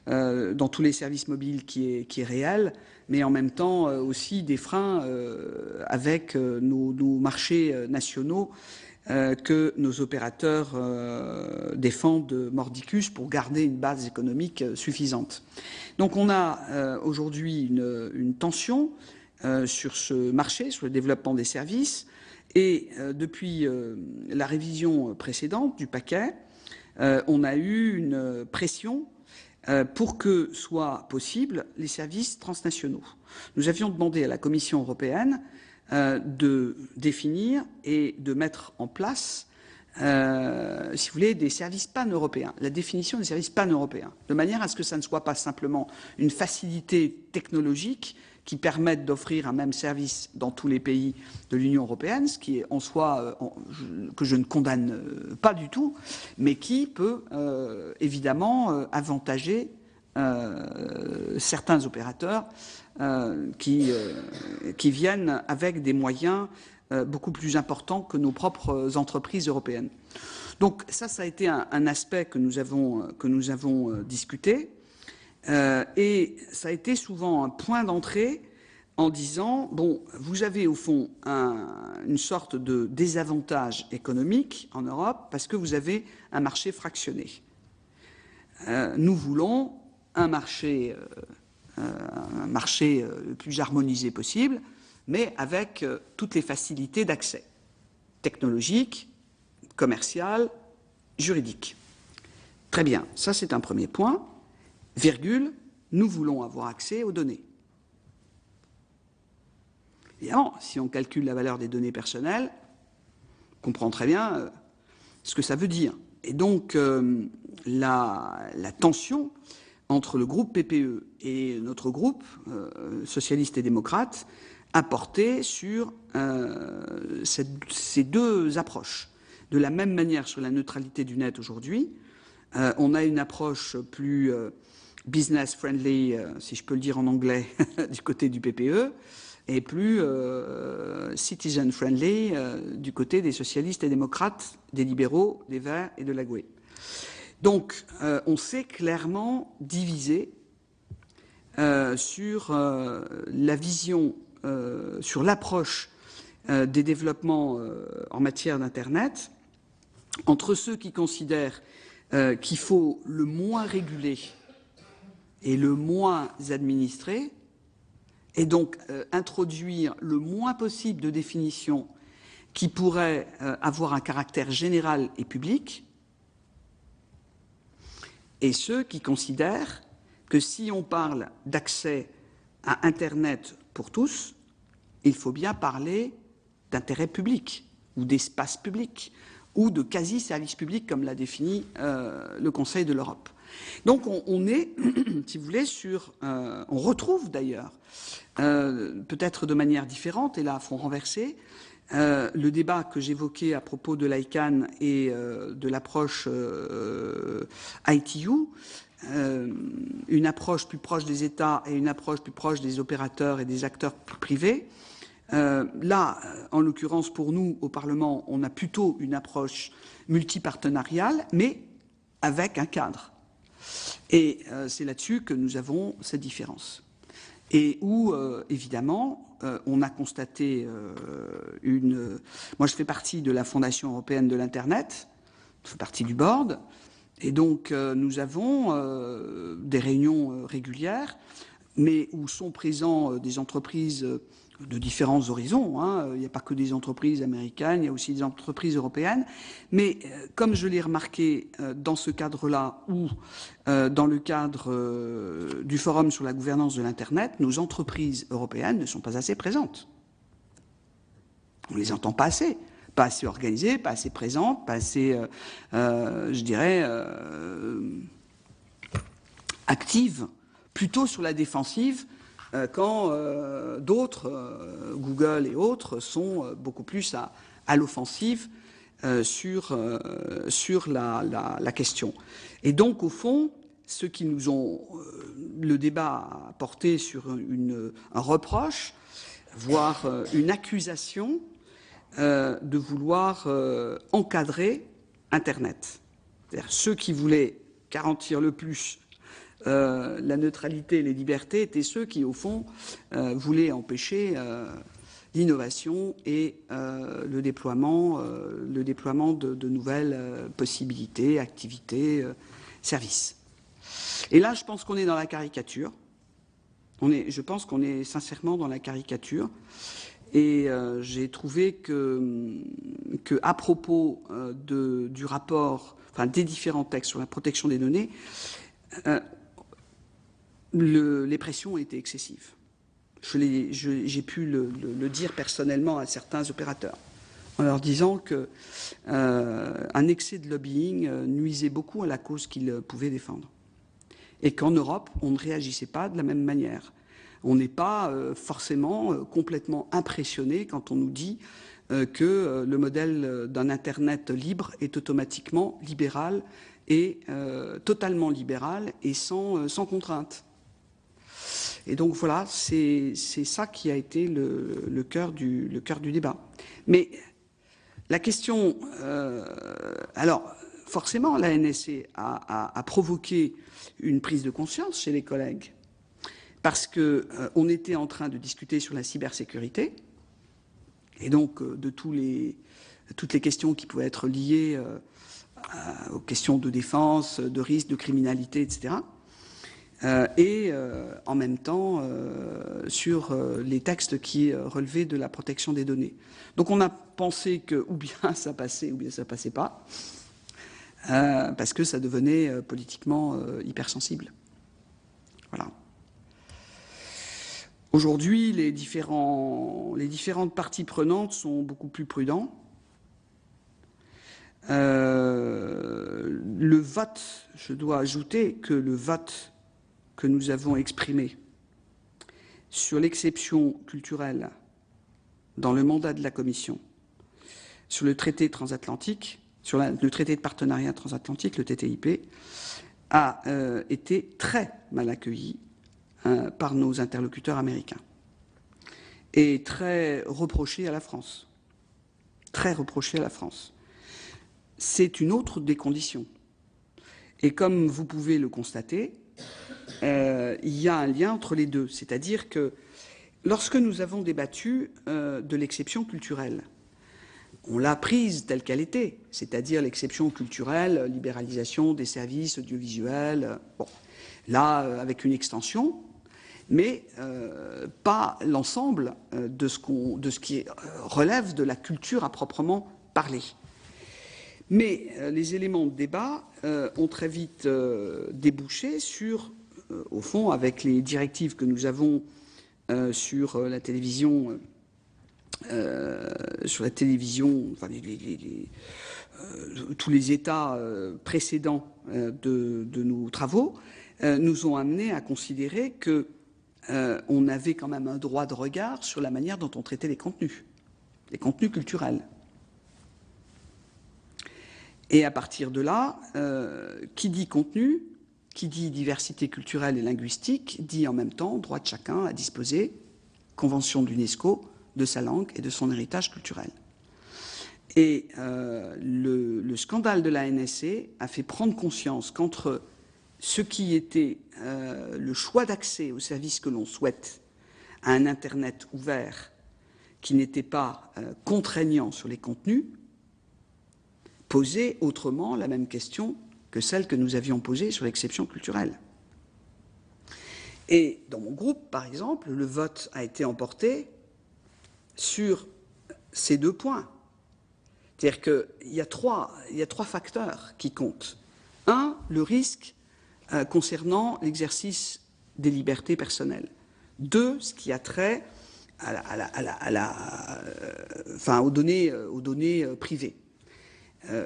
dans tous les services mobiles qui est réelle, mais en même temps aussi des freins avec nos marchés nationaux que nos opérateurs défendent mordicus pour garder une base économique suffisante. Donc on a aujourd'hui une tension sur ce marché, sur le développement des services, et depuis la révision précédente du paquet, on a eu une pression pour que soient possibles les services transnationaux. Nous avions demandé à la Commission européenne de définir et de mettre en place, si vous voulez, des services pan-européens, la définition des services pan-européens, de manière à ce que ça ne soit pas simplement une facilité technologique qui permettent d'offrir un même service dans tous les pays de l'Union européenne, ce qui est en soi que je ne condamne pas du tout, mais qui peut évidemment avantager certains opérateurs qui viennent avec des moyens beaucoup plus importants que nos propres entreprises européennes. Donc ça a été un aspect que nous avons discuté. Et ça a été souvent un point d'entrée en disant, bon, vous avez au fond une sorte de désavantage économique en Europe parce que vous avez un marché fractionné. Nous voulons un marché le plus harmonisé possible, mais avec toutes les facilités d'accès technologique, commercial, juridique. Très bien, ça c'est un premier point. Virgule, nous voulons avoir accès aux données. Évidemment, si on calcule la valeur des données personnelles, on comprend très bien ce que ça veut dire. Et donc, la tension entre le groupe PPE et notre groupe, socialiste et démocrate, a porté sur ces deux approches. De la même manière, sur la neutralité du net aujourd'hui, on a une approche plus business friendly, si je peux le dire en anglais, du côté du PPE, et plus citizen friendly du côté des socialistes et démocrates, des libéraux, des Verts et de la GUE. Donc, on s'est clairement divisé sur la vision, sur l'approche des développements en matière d'Internet, entre ceux qui considèrent qu'il faut le moins réguler et le moins administrer, et donc introduire le moins possible de définitions qui pourraient avoir un caractère général et public, et ceux qui considèrent que si on parle d'accès à Internet pour tous, il faut bien parler d'intérêt public, ou d'espace public, ou de quasi-service public, comme l'a défini le Conseil de l'Europe. Donc on est, si vous voulez, on retrouve d'ailleurs, peut-être de manière différente, et là à fond renversé, le débat que j'évoquais à propos de l'ICANN et de l'approche ITU, une approche plus proche des États et une approche plus proche des opérateurs et des acteurs privés. Là, en l'occurrence, pour nous, au Parlement, on a plutôt une approche multipartenariale, mais avec un cadre. Et c'est là-dessus que nous avons cette différence. Et où, évidemment, on a constaté Moi, je fais partie de la Fondation européenne de l'Internet, je fais partie du board, et donc nous avons des réunions régulières, mais où sont présents des entreprises de différents horizons. Hein. Il n'y a pas que des entreprises américaines, il y a aussi des entreprises européennes. Mais comme je l'ai remarqué dans ce cadre-là ou dans le cadre du Forum sur la gouvernance de l'Internet, nos entreprises européennes ne sont pas assez présentes. On ne les entend pas assez. Pas assez organisées, pas assez présentes, pas assez, je dirais, actives, plutôt sur la défensive, quand d'autres, Google et autres, sont beaucoup plus à l'offensive sur la question. Et donc, au fond, ceux qui nous ont... le débat a porté sur un reproche, voire une accusation de vouloir encadrer Internet. C'est-à-dire ceux qui voulaient garantir le plus la neutralité et les libertés étaient ceux qui, au fond, voulaient empêcher l'innovation et le déploiement de nouvelles possibilités, activités, services. Et là, je pense qu'on est dans la caricature. Je pense qu'on est sincèrement dans la caricature. Et j'ai trouvé que à propos du rapport, enfin des différents textes sur la protection des données, les pressions étaient excessives. J'ai pu le dire personnellement à certains opérateurs, en leur disant qu'un excès de lobbying nuisait beaucoup à la cause qu'ils pouvaient défendre. Et qu'en Europe, on ne réagissait pas de la même manière. On n'est pas forcément complètement impressionné quand on nous dit que le modèle d'un Internet libre est automatiquement libéral et totalement libéral et sans contrainte. Et donc voilà, c'est ça qui a été le cœur du débat. Mais la question... alors, forcément, la NSC a provoqué une prise de conscience chez les collègues, parce qu'on était en train de discuter sur la cybersécurité, et donc de toutes les questions qui pouvaient être liées aux questions de défense, de risque, de criminalité, etc. Et en même temps sur les textes qui relevaient de la protection des données. Donc on a pensé que ou bien ça passait ou bien ça passait pas, parce que ça devenait politiquement hypersensible. Voilà. Aujourd'hui, les différentes parties prenantes sont beaucoup plus prudents. Le vote, je dois ajouter que le vote que nous avons exprimé sur l'exception culturelle dans le mandat de la Commission, sur le traité transatlantique, sur le traité de partenariat transatlantique, le TTIP, a été très mal accueilli par nos interlocuteurs américains et très reproché à la France. Très reproché à la France. C'est une autre des conditions. Et comme vous pouvez le constater, il y a un lien entre les deux. C'est-à-dire que lorsque nous avons débattu de l'exception culturelle, on l'a prise telle qu'elle était, c'est-à-dire l'exception culturelle, libéralisation des services audiovisuels, bon, là avec une extension, mais pas l'ensemble de ce qui relève de la culture à proprement parler. Mais les éléments de débat ont très vite débouché sur, au fond, avec les directives que nous avons sur la télévision, enfin, tous les états précédents de nos travaux, nous ont amené à considérer qu'on avait quand même un droit de regard sur la manière dont on traitait les contenus culturels. Et à partir de là, qui dit contenu qui dit diversité culturelle et linguistique dit en même temps droit de chacun à disposer, convention de l'UNESCO, de sa langue et de son héritage culturel. Et le scandale de la NSC a fait prendre conscience qu'entre ce qui était le choix d'accès aux services que l'on souhaite à un Internet ouvert qui n'était pas contraignant sur les contenus, posait autrement la même question que celle que nous avions posée sur l'exception culturelle. Et dans mon groupe, par exemple, le vote a été emporté sur ces deux points. C'est-à-dire qu'il y a trois facteurs qui comptent. Un, le risque concernant l'exercice des libertés personnelles. Deux, ce qui a trait aux données privées.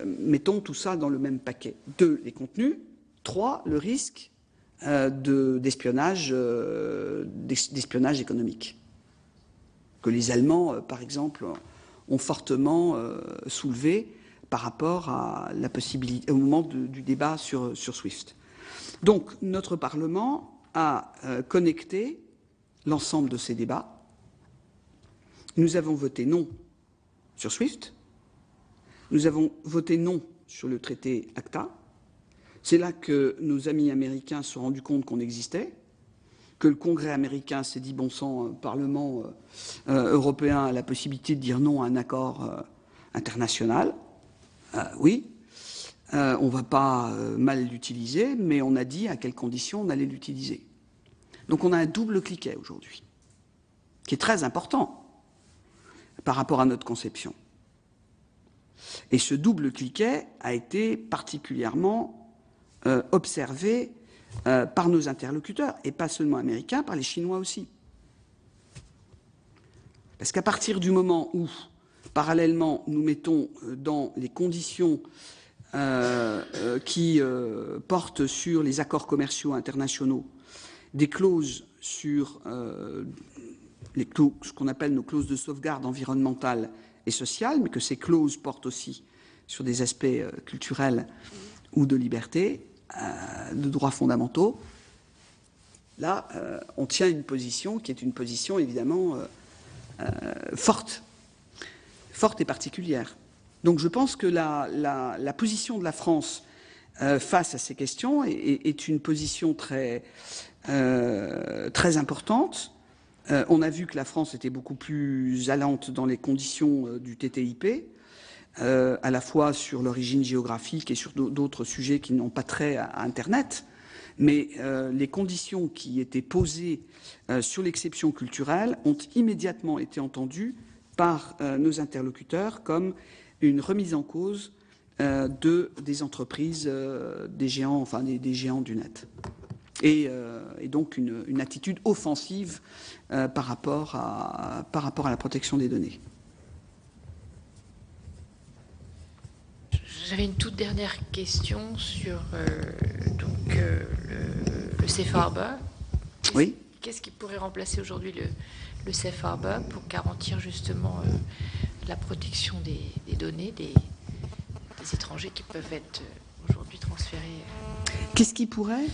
Mettons tout ça dans le même paquet. Deux, les contenus. Trois, le risque d'espionnage économique. Que les Allemands, par exemple, ont fortement soulevé par rapport à la possibilité, au moment du débat sur SWIFT. Donc, notre Parlement a connecté l'ensemble de ces débats. Nous avons voté non sur SWIFT. Nous avons voté non sur le traité ACTA. C'est là que nos amis américains se sont rendus compte qu'on existait, que le Congrès américain s'est dit, bon sang, Parlement européen a la possibilité de dire non à un accord international. Oui, on ne va pas mal l'utiliser, mais on a dit à quelles conditions on allait l'utiliser. Donc on a un double cliquet aujourd'hui, qui est très important par rapport à notre conception. Et ce double cliquet a été particulièrement observé par nos interlocuteurs, et pas seulement américains, par les Chinois aussi. Parce qu'à partir du moment où, parallèlement, nous mettons dans les conditions qui portent sur les accords commerciaux internationaux des clauses sur ce qu'on appelle nos clauses de sauvegarde environnementale et sociale, mais que ces clauses portent aussi sur des aspects culturels ou de liberté, de droits fondamentaux, là, on tient une position qui est une position évidemment forte et particulière. Donc je pense que la position de la France face à ces questions est une position très importante. On a vu que la France était beaucoup plus allante dans les conditions du TTIP, à la fois sur l'origine géographique et sur d'autres sujets qui n'ont pas trait à Internet. Mais les conditions qui étaient posées sur l'exception culturelle ont immédiatement été entendues par nos interlocuteurs comme une remise en cause des entreprises, des géants du net. Et donc une attitude offensive par rapport à la protection des données. J'avais une toute dernière question sur le Safe Harbor. Oui. Qu'est-ce qui pourrait remplacer aujourd'hui le Safe Harbor pour garantir justement la protection des données des étrangers qui peuvent être aujourd'hui transférés? Qu'est-ce qui pourrait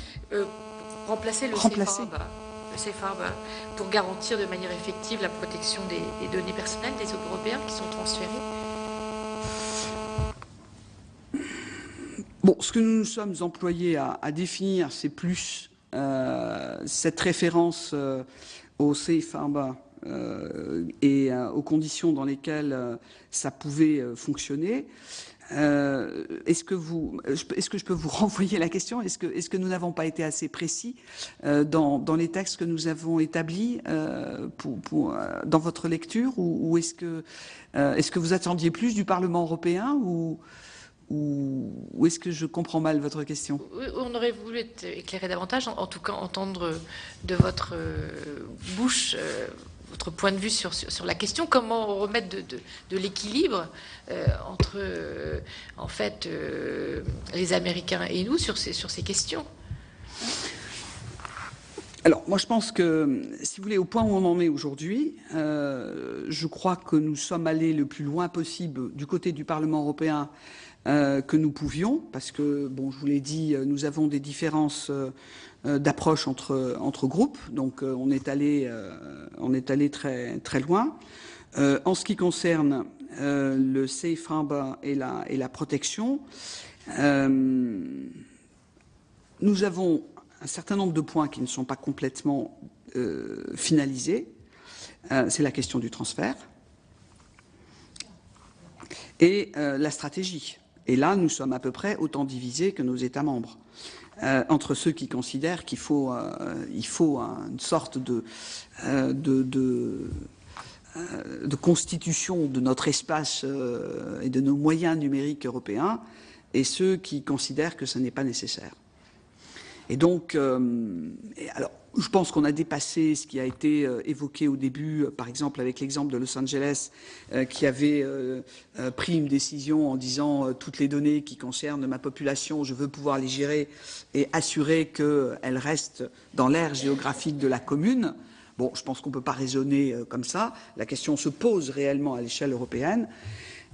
remplacer le Safe Harbor pour garantir de manière effective la protection des données personnelles des Européens qui sont transférés? Bon, ce que nous nous sommes employés à définir, c'est plus cette référence au Safe Harbor et aux conditions dans lesquelles ça pouvait fonctionner. Est-ce que je peux vous renvoyer la question? Est-ce que nous n'avons pas été assez précis dans les textes que nous avons établis dans votre lecture, ou est-ce que vous attendiez plus du Parlement européen, ou est-ce que je comprends mal votre question? On aurait voulu être éclairé davantage, en tout cas entendre de votre bouche votre point de vue sur la question, comment remettre de l'équilibre entre en fait les Américains et nous sur ces questions. Alors, moi, je pense que, si vous voulez, au point où on en est aujourd'hui, je crois que nous sommes allés le plus loin possible du côté du Parlement européen que nous pouvions, parce que, bon, je vous l'ai dit, nous avons des différences d'approche entre groupes, donc on est allé très, très loin. En ce qui concerne le safe harbor et la protection, nous avons un certain nombre de points qui ne sont pas complètement finalisés. C'est la question du transfert et la stratégie. Et là, nous sommes à peu près autant divisés que nos États membres. Entre ceux qui considèrent qu'il faut, une sorte de constitution de notre espace et de nos moyens numériques européens, et ceux qui considèrent que ce n'est pas nécessaire. Et donc, alors, je pense qu'on a dépassé ce qui a été évoqué au début, par exemple avec l'exemple de Los Angeles, qui avait pris une décision en disant toutes les données qui concernent ma population, je veux pouvoir les gérer et assurer qu'elles restent dans l'aire géographique de la commune. Bon, je pense qu'on ne peut pas raisonner comme ça. La question se pose réellement à l'échelle européenne.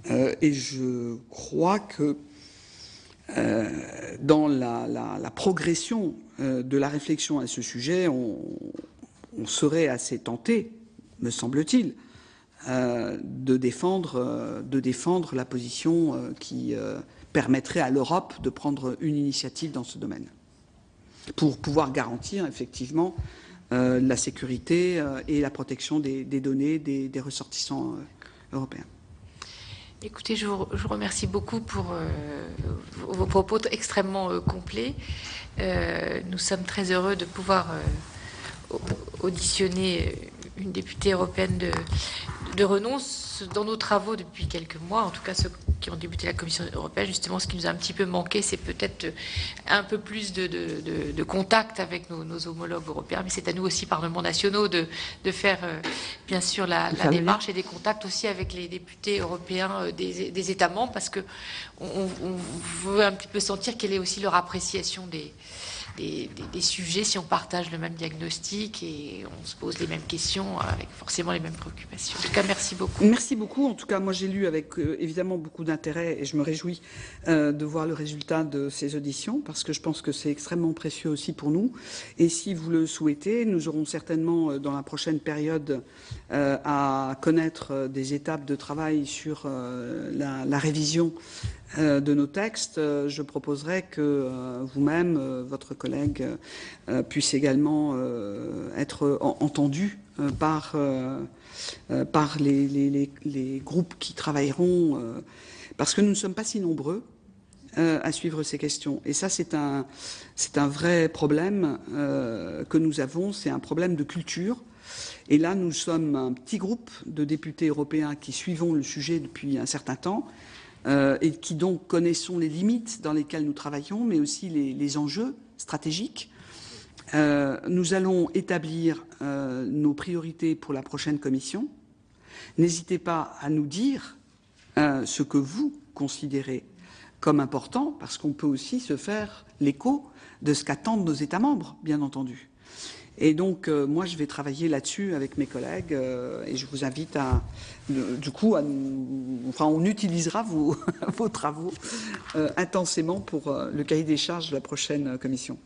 Et je crois que dans la progression de la réflexion à ce sujet, on serait assez tenté, me semble-t-il, de défendre la position qui permettrait à l'Europe de prendre une initiative dans ce domaine, pour pouvoir garantir effectivement la sécurité et la protection des données des ressortissants européens. Écoutez, je vous remercie beaucoup pour vos propos extrêmement complets. Nous sommes très heureux de pouvoir auditionner une députée européenne de renom dans nos travaux depuis quelques mois, en tout cas ceux qui ont débuté la Commission européenne. Justement, ce qui nous a un petit peu manqué, c'est peut-être un peu plus de contact avec nos homologues européens, mais c'est à nous aussi, parlements nationaux, de faire bien sûr la démarche et des contacts aussi avec les députés européens des États membres, parce qu'on veut un petit peu sentir quelle est aussi leur appréciation des sujets, si on partage le même diagnostic et on se pose les mêmes questions avec forcément les mêmes préoccupations. En tout cas, merci beaucoup. Merci beaucoup. En tout cas, moi j'ai lu avec évidemment beaucoup d'intérêt et je me réjouis de voir le résultat de ces auditions parce que je pense que c'est extrêmement précieux aussi pour nous. Et si vous le souhaitez, nous aurons certainement dans la prochaine période à connaître des étapes de travail sur la révision de nos textes. Je proposerai que vous-même, votre collègue, puisse également être entendu par les groupes qui travailleront, parce que nous ne sommes pas si nombreux à suivre ces questions. Et ça, c'est un vrai problème que nous avons, c'est un problème de culture. Et là, nous sommes un petit groupe de députés européens qui suivons le sujet depuis un certain temps, et qui donc connaissons les limites dans lesquelles nous travaillons, mais aussi les enjeux stratégiques. Nous allons établir nos priorités pour la prochaine commission. N'hésitez pas à nous dire ce que vous considérez comme important, parce qu'on peut aussi se faire l'écho de ce qu'attendent nos États membres, bien entendu. Et donc, moi, je vais travailler là-dessus avec mes collègues et je vous invite on utilisera vos travaux intensément pour le cahier des charges de la prochaine commission.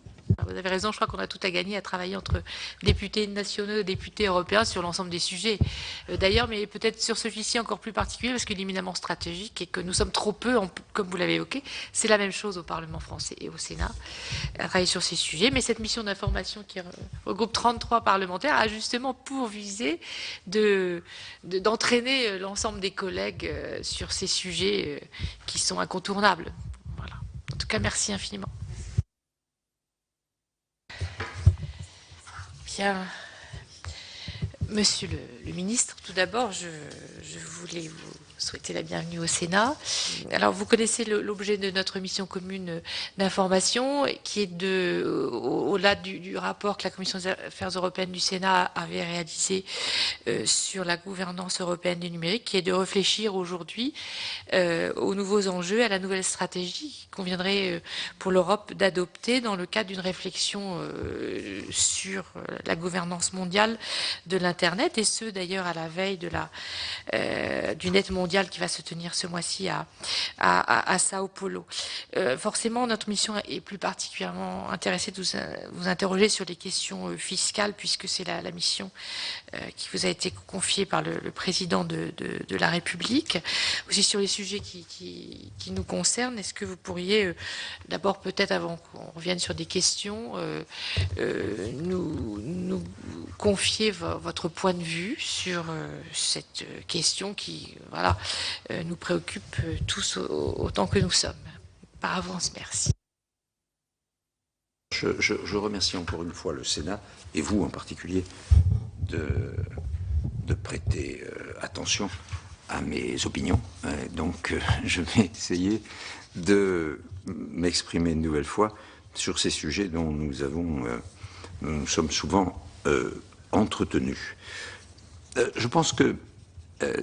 Vous avez raison, je crois qu'on a tout à gagner à travailler entre députés nationaux et députés européens sur l'ensemble des sujets. D'ailleurs, mais peut-être sur celui-ci encore plus particulier, parce qu'il est éminemment stratégique et que nous sommes trop peu, comme vous l'avez évoqué. C'est la même chose au Parlement français et au Sénat, à travailler sur ces sujets. Mais cette mission d'information qui regroupe 33 parlementaires a justement pour visée d'entraîner l'ensemble des collègues sur ces sujets qui sont incontournables. Voilà. En tout cas, merci infiniment. Bien, Monsieur le ministre, tout d'abord, je voulais vous souhaiter la bienvenue au Sénat. Alors, vous connaissez l'objet de notre mission commune d'information, qui est au-delà du rapport que la Commission des affaires européennes du Sénat avait réalisé sur la gouvernance européenne du numérique, qui est de réfléchir aujourd'hui aux nouveaux enjeux, à la nouvelle stratégie qu'on viendrait pour l'Europe d'adopter dans le cadre d'une réflexion sur la gouvernance mondiale de l'Internet, et ce d'ailleurs à la veille de du net mondial mondial qui va se tenir ce mois-ci à Sao Paulo. Forcément, notre mission est plus particulièrement intéressée de vous interroger sur les questions fiscales, puisque c'est la mission qui vous a été confiée par le président de la République. Aussi sur les sujets qui nous concernent, est-ce que vous pourriez, d'abord peut-être avant qu'on revienne sur des questions, nous confier votre point de vue sur cette question qui nous préoccupe tous autant que nous sommes. Par avance, merci. Je remercie encore une fois le Sénat, et vous en particulier, de prêter attention à mes opinions. Donc je vais essayer de m'exprimer une nouvelle fois sur ces sujets dont nous sommes souvent entretenus. Je pense que,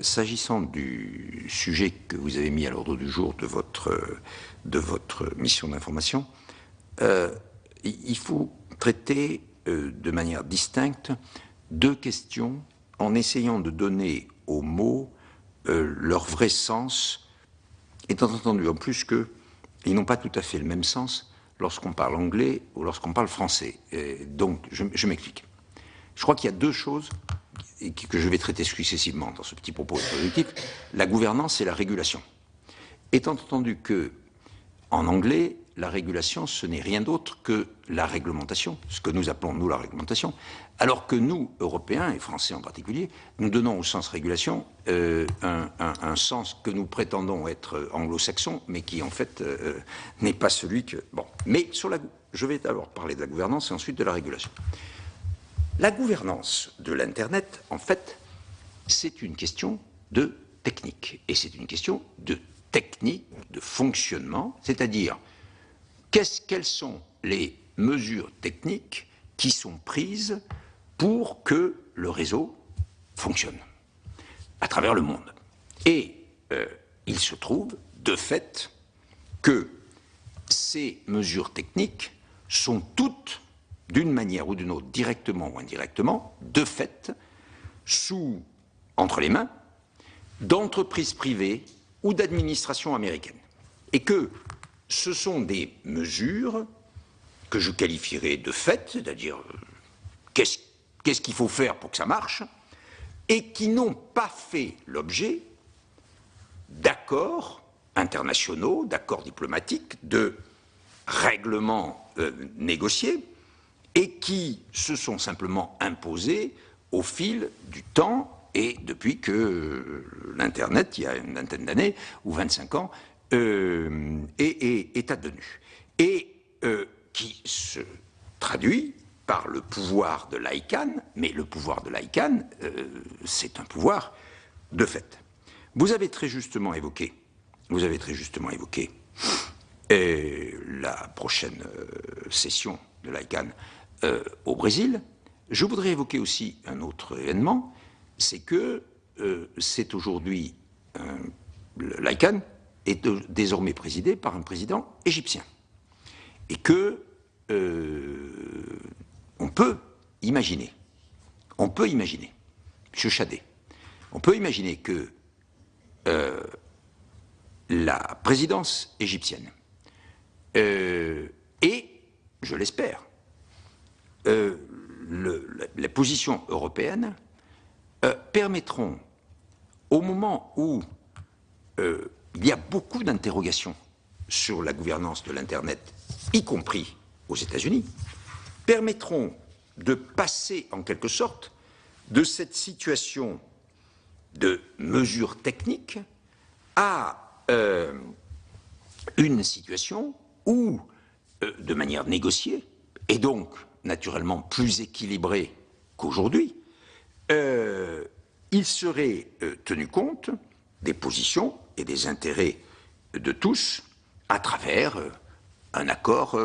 s'agissant du sujet que vous avez mis à l'ordre du jour de votre mission d'information, il faut traiter de manière distincte deux questions en essayant de donner aux mots leur vrai sens, étant entendu en plus qu'ils n'ont pas tout à fait le même sens lorsqu'on parle anglais ou lorsqu'on parle français. Donc, je m'explique. Je crois qu'il y a deux choses que je vais traiter successivement dans ce petit propos introductif, la gouvernance et la régulation. Étant entendu que, en anglais, la régulation, ce n'est rien d'autre que la réglementation, ce que nous appelons, nous, la réglementation, alors que nous, Européens, et Français en particulier, nous donnons au sens régulation un sens que nous prétendons être anglo-saxon, mais qui, en fait, n'est pas celui que... Bon, mais je vais d'abord parler de la gouvernance et ensuite de la régulation. La gouvernance de l'Internet, en fait, c'est une question de technique, et c'est une question de technique, de fonctionnement, c'est-à-dire quelles sont les mesures techniques qui sont prises pour que le réseau fonctionne à travers le monde. Et il se trouve, de fait, que ces mesures techniques sont toutes, d'une manière ou d'une autre, directement ou indirectement, de fait, entre les mains d'entreprises privées ou d'administrations américaines. Et que ce sont des mesures que je qualifierais de fait, c'est-à-dire qu'est-ce qu'il faut faire pour que ça marche, et qui n'ont pas fait l'objet d'accords internationaux, d'accords diplomatiques, de règlements négociés, et qui se sont simplement imposés au fil du temps et depuis que l'Internet, il y a une vingtaine d'années, ou 25 ans, est advenu. Et qui se traduit par le pouvoir de l'ICANN, mais le pouvoir de l'ICANN, c'est un pouvoir de fait. Vous avez très justement évoqué la prochaine session de l'ICANN au Brésil. Je voudrais évoquer aussi un autre événement, c'est que c'est aujourd'hui l'ICANN est désormais présidé par un président égyptien. Et que on peut imaginer, M. Chadé, on peut imaginer que la présidence égyptienne et, je l'espère, les positions européennes permettront, au moment où il y a beaucoup d'interrogations sur la gouvernance de l'Internet, y compris aux États-Unis, permettront de passer en quelque sorte de cette situation de mesures techniques à une situation où, de manière négociée, et donc naturellement plus équilibrée qu'aujourd'hui, il serait tenu compte des positions et des intérêts de tous à travers un accord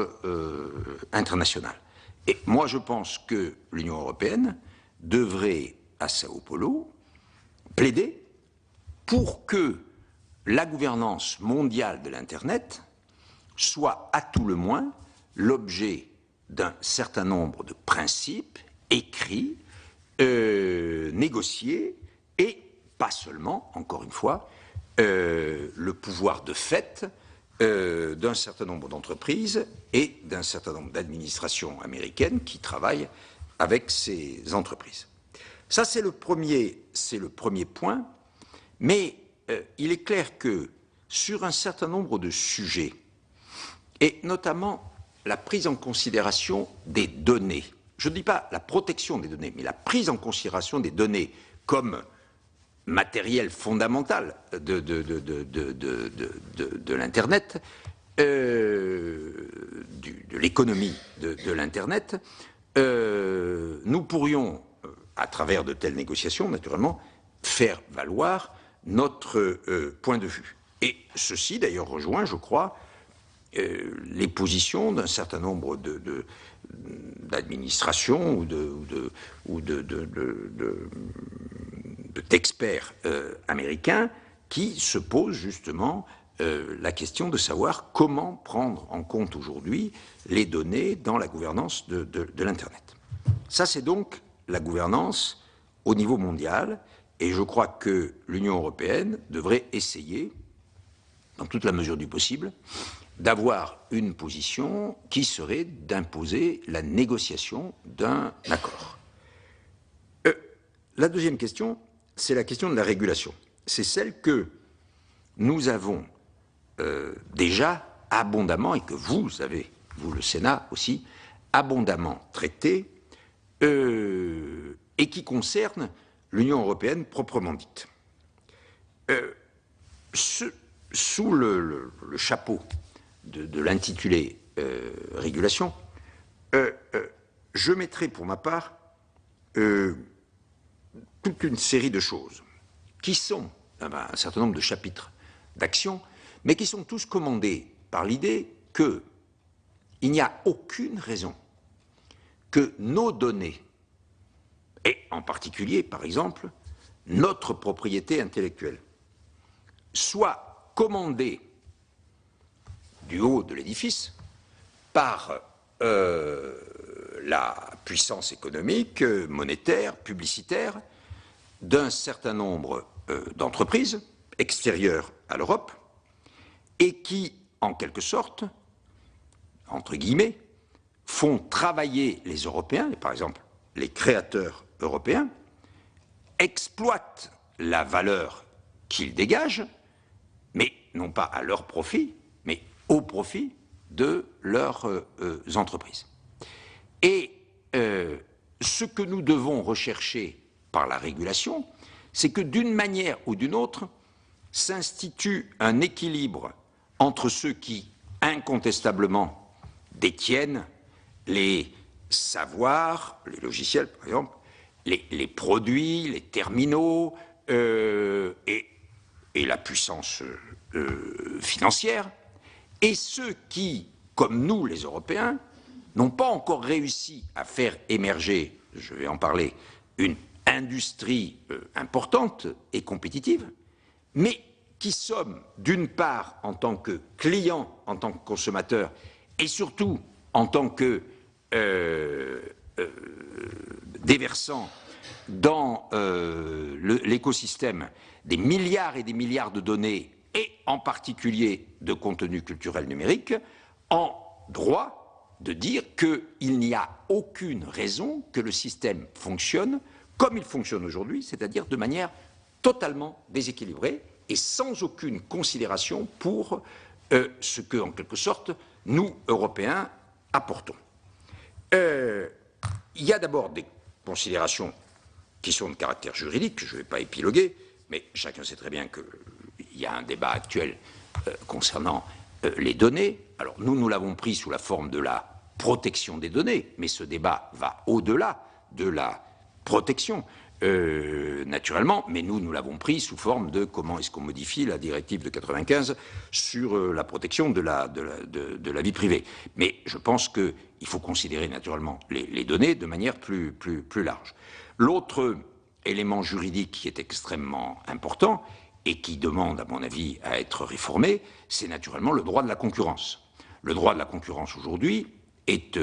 international. Et moi, je pense que l'Union européenne devrait, à Sao Paulo, plaider pour que la gouvernance mondiale de l'Internet soit, à tout le moins, l'objet d'un certain nombre de principes écrits, négociés, et pas seulement, encore une fois, le pouvoir de fait d'un certain nombre d'entreprises et d'un certain nombre d'administrations américaines qui travaillent avec ces entreprises. Ça, c'est le premier point, mais il est clair que sur un certain nombre de sujets, et notamment la prise en considération des données, je ne dis pas la protection des données, mais la prise en considération des données comme matériel fondamental de l'Internet, de l'économie de l'Internet, nous pourrions, à travers de telles négociations, naturellement, faire valoir notre point de vue. Et ceci, d'ailleurs, rejoint, je crois, les positions d'un certain nombre d'administrations ou d'experts américains qui se posent justement la question de savoir comment prendre en compte aujourd'hui les données dans la gouvernance de l'Internet. Ça, c'est donc la gouvernance au niveau mondial, et je crois que l'Union européenne devrait essayer, dans toute la mesure du possible, d'avoir une position qui serait d'imposer la négociation d'un accord. La deuxième question, c'est la question de la régulation. C'est celle que nous avons déjà abondamment, et que vous avez, vous le Sénat aussi, abondamment traitée, et qui concerne l'Union européenne proprement dite. Sous le chapeau de l'intitulé régulation, je mettrai pour ma part toute une série de choses qui sont un certain nombre de chapitres d'action, mais qui sont tous commandés par l'idée qu'il n'y a aucune raison que nos données, et en particulier, par exemple, notre propriété intellectuelle, soient commandées du haut de l'édifice par la puissance économique, monétaire, publicitaire d'un certain nombre d'entreprises extérieures à l'Europe et qui, en quelque sorte, entre guillemets, font travailler les Européens, par exemple les créateurs européens, exploitent la valeur qu'ils dégagent, mais non pas à leur profit, mais au profit de leurs entreprises. Et ce que nous devons rechercher par la régulation, c'est que d'une manière ou d'une autre, s'institue un équilibre entre ceux qui, incontestablement, détiennent les savoirs, les logiciels par exemple, les produits, les terminaux et la puissance financière, et ceux qui, comme nous les Européens, n'ont pas encore réussi à faire émerger, je vais en parler, une industrie importante et compétitive, mais qui sommes, d'une part, en tant que clients, en tant que consommateurs, et surtout en tant que déversant dans l'écosystème des milliards et des milliards de données, et en particulier de contenu culturel numérique, en droit de dire qu'il n'y a aucune raison que le système fonctionne comme il fonctionne aujourd'hui, c'est-à-dire de manière totalement déséquilibrée et sans aucune considération pour ce que, en quelque sorte, nous, Européens, apportons. Il y a d'abord des considérations qui sont de caractère juridique, je ne vais pas épiloguer, mais chacun sait très bien qu'il y a un débat actuel concernant les données. Alors nous l'avons pris sous la forme de la protection des données, mais ce débat va au-delà de la protection, naturellement, mais nous l'avons pris sous forme de comment est-ce qu'on modifie la directive de 95 sur la protection de la vie privée. Mais je pense qu'il faut considérer naturellement les données de manière plus large. L'autre élément juridique qui est extrêmement important et qui demande, à mon avis, à être réformé, c'est naturellement le droit de la concurrence. Le droit de la concurrence aujourd'hui est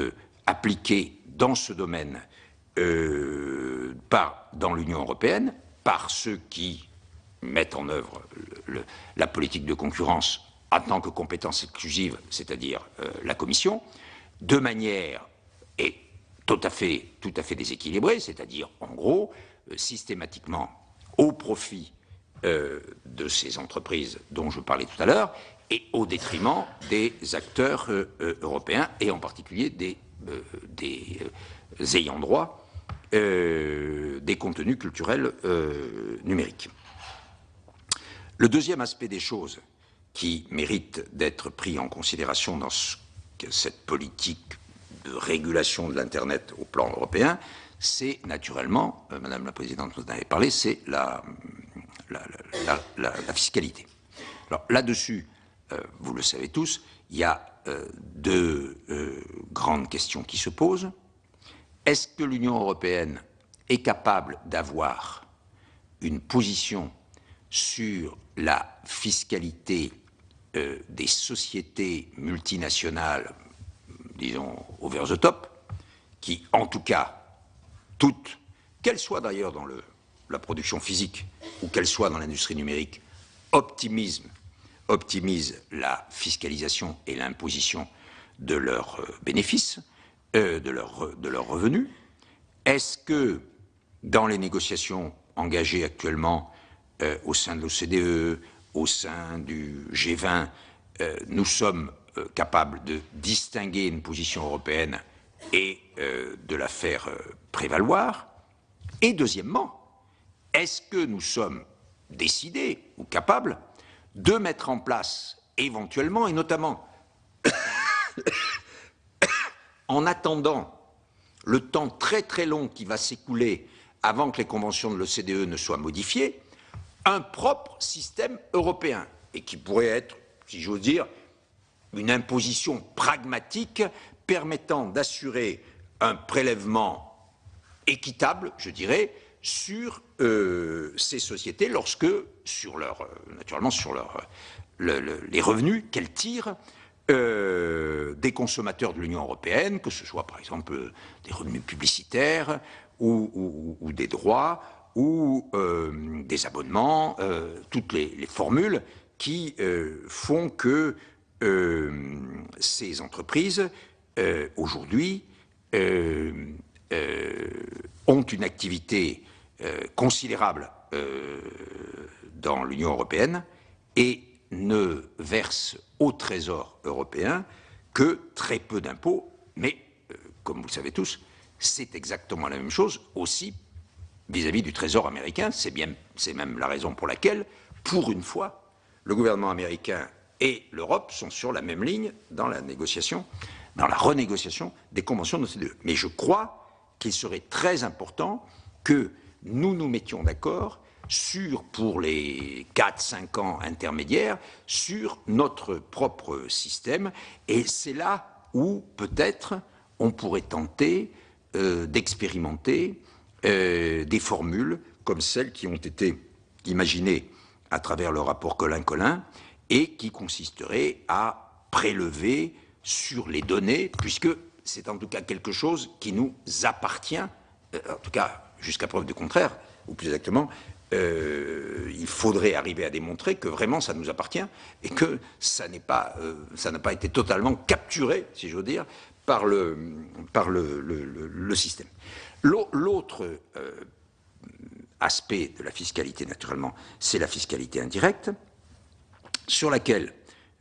appliqué dans ce domaine dans l'Union européenne par ceux qui mettent en œuvre la politique de concurrence en tant que compétence exclusive, c'est-à-dire la Commission, de manière tout à fait déséquilibrée, c'est-à-dire en gros systématiquement au profit de ces entreprises dont je parlais tout à l'heure et au détriment des acteurs européens et en particulier des ayants droit des contenus culturels numériques. Le deuxième aspect des choses qui mérite d'être pris en considération dans cette politique de régulation de l'Internet au plan européen, c'est naturellement, Madame la Présidente vous en avez parlé, c'est la fiscalité. Alors là-dessus, vous le savez tous, il y a deux grandes questions qui se posent. Est-ce que l'Union européenne est capable d'avoir une position sur la fiscalité des sociétés multinationales, disons, over the top, qui, en tout cas, toutes, qu'elles soient d'ailleurs dans la production physique ou qu'elles soient dans l'industrie numérique, optimisent la fiscalisation et l'imposition de leurs bénéfices, de leurs revenus. Est-ce que, dans les négociations engagées actuellement au sein de l'OCDE, au sein du G20, nous sommes capables de distinguer une position européenne et de la faire prévaloir? Et deuxièmement, est-ce que nous sommes décidés ou capables de mettre en place éventuellement, et notamment en attendant le temps très très long qui va s'écouler avant que les conventions de l'OCDE ne soient modifiées, un propre système européen, et qui pourrait être, si j'ose dire, une imposition pragmatique permettant d'assurer un prélèvement équitable, je dirais, sur ces sociétés lorsque, naturellement sur les revenus qu'elles tirent des consommateurs de l'Union européenne, que ce soit par exemple des revenus publicitaires ou des droits ou des abonnements, toutes les formules qui font que ces entreprises aujourd'hui ont une activité considérable dans l'Union européenne et ne versent au Trésor européen que très peu d'impôts, mais comme vous le savez tous, c'est exactement la même chose aussi vis-à-vis du Trésor américain. C'est même la raison pour laquelle, pour une fois, le gouvernement américain et l'Europe sont sur la même ligne dans la négociation, dans la renégociation des conventions de l'OCDE. Mais je crois qu'il serait très important que nous nous mettions d'accord pour les 4-5 ans intermédiaires, sur notre propre système. Et c'est là où, peut-être, on pourrait tenter d'expérimenter des formules comme celles qui ont été imaginées à travers le rapport Colin-Colin et qui consisteraient à prélever sur les données, puisque c'est en tout cas quelque chose qui nous appartient, en tout cas jusqu'à preuve du contraire, ou plus exactement, il faudrait arriver à démontrer que vraiment ça nous appartient et que ça n'a pas été totalement capturé, si j'ose dire, par le système. L'autre aspect de la fiscalité, naturellement, c'est la fiscalité indirecte, sur laquelle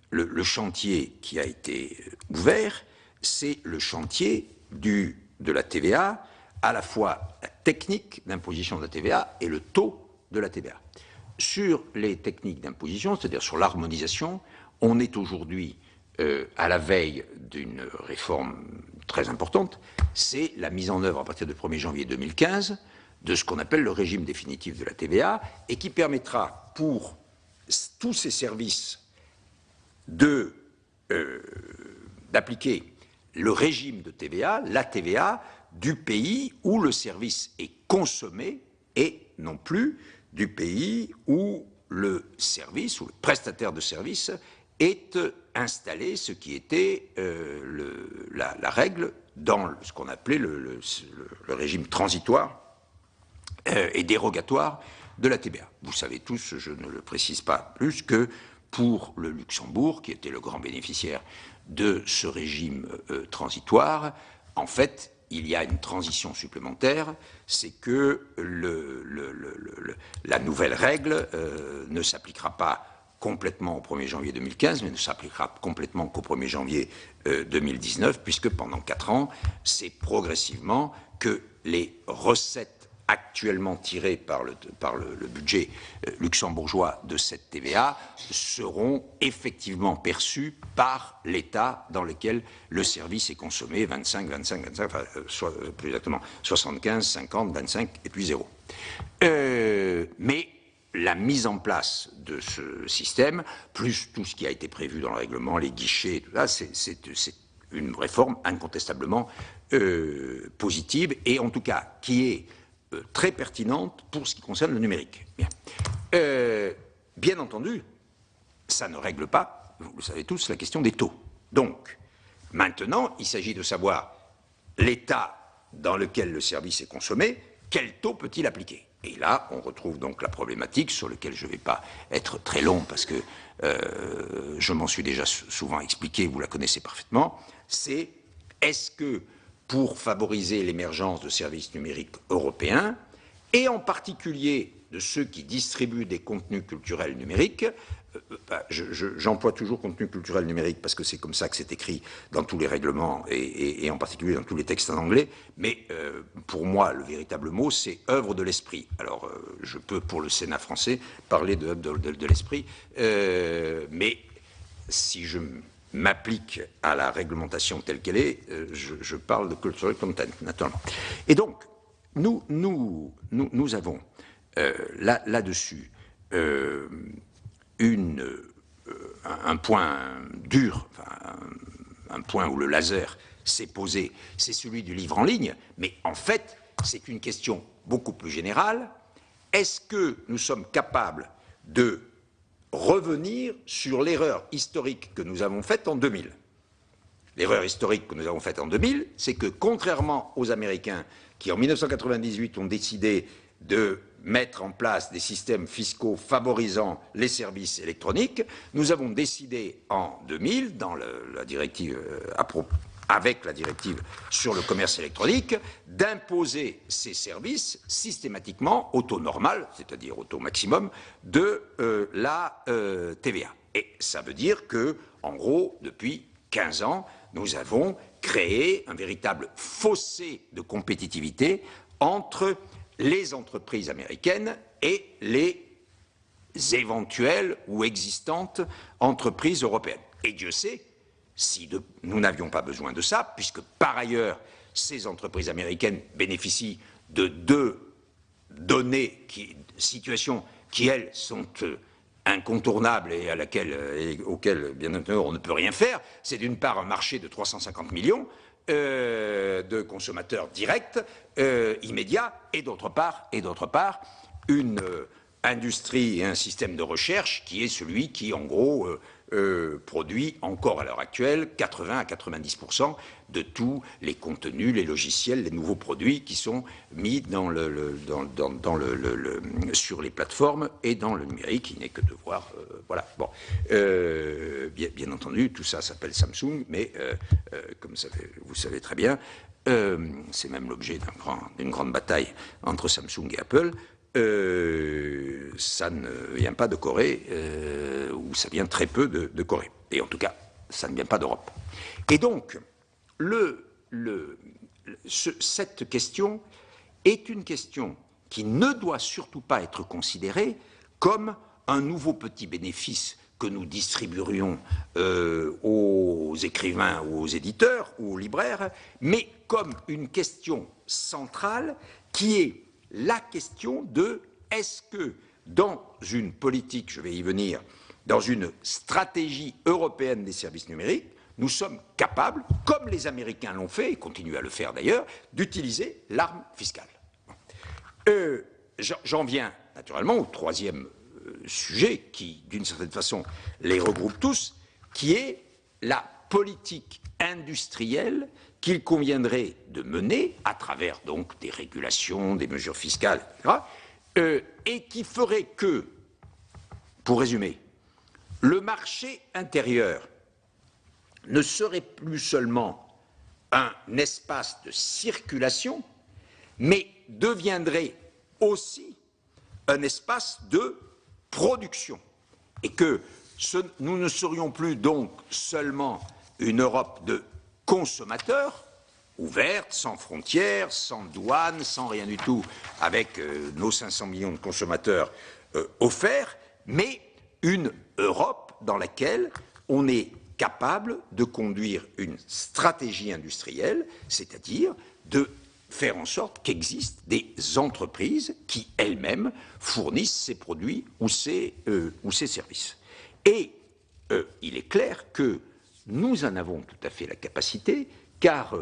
le chantier qui a été ouvert, c'est le chantier de la TVA, à la fois la technique d'imposition de la TVA et le taux de la TVA. Sur les techniques d'imposition, c'est-à-dire sur l'harmonisation, on est aujourd'hui à la veille d'une réforme très importante, c'est la mise en œuvre à partir du 1er janvier 2015 de ce qu'on appelle le régime définitif de la TVA et qui permettra pour tous ces services d'appliquer le régime de TVA, la TVA, du pays où le service est consommé et non plus du pays où le service ou le prestataire de service est installé, ce qui était la règle dans ce qu'on appelait le régime transitoire et dérogatoire de la TVA. Vous savez tous, je ne le précise pas plus, que pour le Luxembourg, qui était le grand bénéficiaire de ce régime transitoire, en fait, il y a une transition supplémentaire, c'est que la nouvelle règle ne s'appliquera pas complètement au 1er janvier 2015, mais ne s'appliquera complètement qu'au 1er janvier 2019, puisque pendant 4 ans, c'est progressivement que les recettes actuellement tirées par le budget luxembourgeois de cette TVA seront effectivement perçues par l'État dans lequel le service est consommé, 25, enfin, plus exactement 75, 50, 25 et puis 0. Mais la mise en place de ce système, plus tout ce qui a été prévu dans le règlement, les guichets, tout ça, c'est une réforme incontestablement positive et en tout cas qui est très pertinente pour ce qui concerne le numérique. Bien entendu, ça ne règle pas, vous le savez tous, la question des taux. Donc, maintenant, il s'agit de savoir l'état dans lequel le service est consommé, quel taux peut-il appliquer? Et là, on retrouve donc la problématique sur laquelle je ne vais pas être très long parce que je m'en suis déjà souvent expliqué, vous la connaissez parfaitement, c'est est-ce que pour favoriser l'émergence de services numériques européens, et en particulier de ceux qui distribuent des contenus culturels numériques, j'emploie toujours contenu culturel numérique parce que c'est comme ça que c'est écrit dans tous les règlements et en particulier dans tous les textes en anglais, mais pour moi, le véritable mot, c'est œuvre de l'esprit. Alors, je peux, pour le Sénat français, parler de l'esprit, mais si je m'applique à la réglementation telle qu'elle est, je parle de cultural content, naturellement. Et donc, nous avons là-dessus un point dur, enfin, un point où le laser s'est posé, c'est celui du livre en ligne, mais en fait, c'est une question beaucoup plus générale. Est-ce que nous sommes capables de revenir sur l'erreur historique que nous avons faite en 2000? L'erreur historique que nous avons faite en 2000, c'est que contrairement aux Américains qui, en 1998, ont décidé de mettre en place des systèmes fiscaux favorisant les services électroniques, nous avons décidé en 2000, dans la directive, avec la directive sur le commerce électronique, d'imposer ces services systématiquement au taux normal, c'est-à-dire au taux maximum, de la TVA. Et ça veut dire que, en gros, depuis 15 ans, nous avons créé un véritable fossé de compétitivité entre les entreprises américaines et les éventuelles ou existantes entreprises européennes. Et Dieu sait si nous n'avions pas besoin de ça, puisque par ailleurs, ces entreprises américaines bénéficient de 2 données, situations qui, elles, sont incontournables et auxquelles, bien entendu, on ne peut rien faire. C'est d'une part un marché de 350 millions de consommateurs directs, immédiats, et d'autre part, une industrie et un système de recherche qui est celui qui, en gros, produit encore à l'heure actuelle 80 à 90% de tous les contenus, les logiciels, les nouveaux produits qui sont mis sur les plateformes et dans le numérique. Il n'est que de voir, voilà. Bon, bien entendu, tout ça s'appelle Samsung, mais comme vous savez très bien, c'est même l'objet d'une grande bataille entre Samsung et Apple. Ça ne vient pas de Corée, ou ça vient très peu de Corée. Et en tout cas, ça ne vient pas d'Europe. Et donc, cette question est une question qui ne doit surtout pas être considérée comme un nouveau petit bénéfice que nous distribuerions aux écrivains ou aux éditeurs ou aux libraires, mais comme une question centrale qui est la question de est-ce que dans une politique, je vais y venir, dans une stratégie européenne des services numériques, nous sommes capables, comme les Américains l'ont fait, et continuent à le faire d'ailleurs, d'utiliser l'arme fiscale. J'en viens naturellement au troisième sujet qui, d'une certaine façon, les regroupe tous, qui est la politique industrielle qu'il conviendrait de mener, à travers donc des régulations, des mesures fiscales, etc., et qui ferait que, pour résumer, le marché intérieur ne serait plus seulement un espace de circulation, mais deviendrait aussi un espace de production. Et que nous ne serions plus donc seulement une Europe de consommateurs, ouverte, sans frontières, sans douane, sans rien du tout, avec nos 500 millions de consommateurs offerts, mais une Europe dans laquelle on est capable de conduire une stratégie industrielle, c'est-à-dire de faire en sorte qu'existent des entreprises qui elles-mêmes fournissent ces produits ou ces services. Et il est clair que nous en avons tout à fait la capacité, car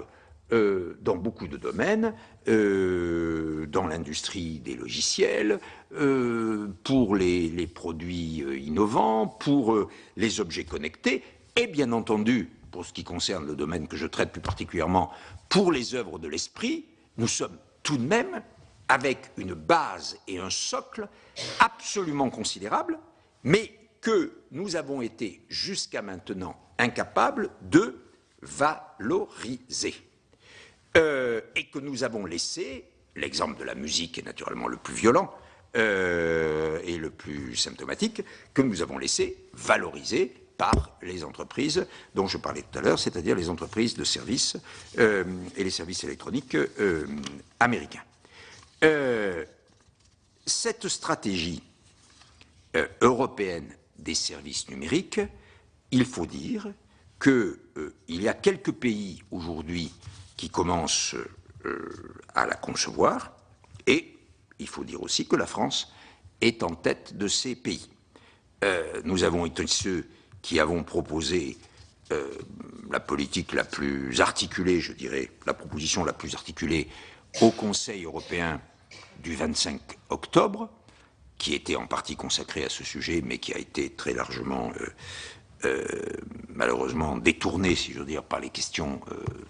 dans beaucoup de domaines, dans l'industrie des logiciels, pour les produits innovants, pour les objets connectés, et bien entendu, pour ce qui concerne le domaine que je traite plus particulièrement, pour les œuvres de l'esprit, nous sommes tout de même avec une base et un socle absolument considérables, mais que nous avons été jusqu'à maintenant incapables de valoriser. Et que nous avons laissé, l'exemple de la musique est naturellement le plus violent et le plus symptomatique, que nous avons laissé valoriser par les entreprises dont je parlais tout à l'heure, c'est-à-dire les entreprises de services et les services électroniques américains. Cette stratégie européenne des services numériques, il faut dire qu'il y a quelques pays aujourd'hui qui commencent à la concevoir, et il faut dire aussi que la France est en tête de ces pays. Nous avons été ceux qui avons proposé la politique la plus articulée, je dirais, la proposition la plus articulée au Conseil européen du 25 octobre, qui était en partie consacrée à ce sujet, mais qui a été très largement malheureusement détourné, si je veux dire, par les questions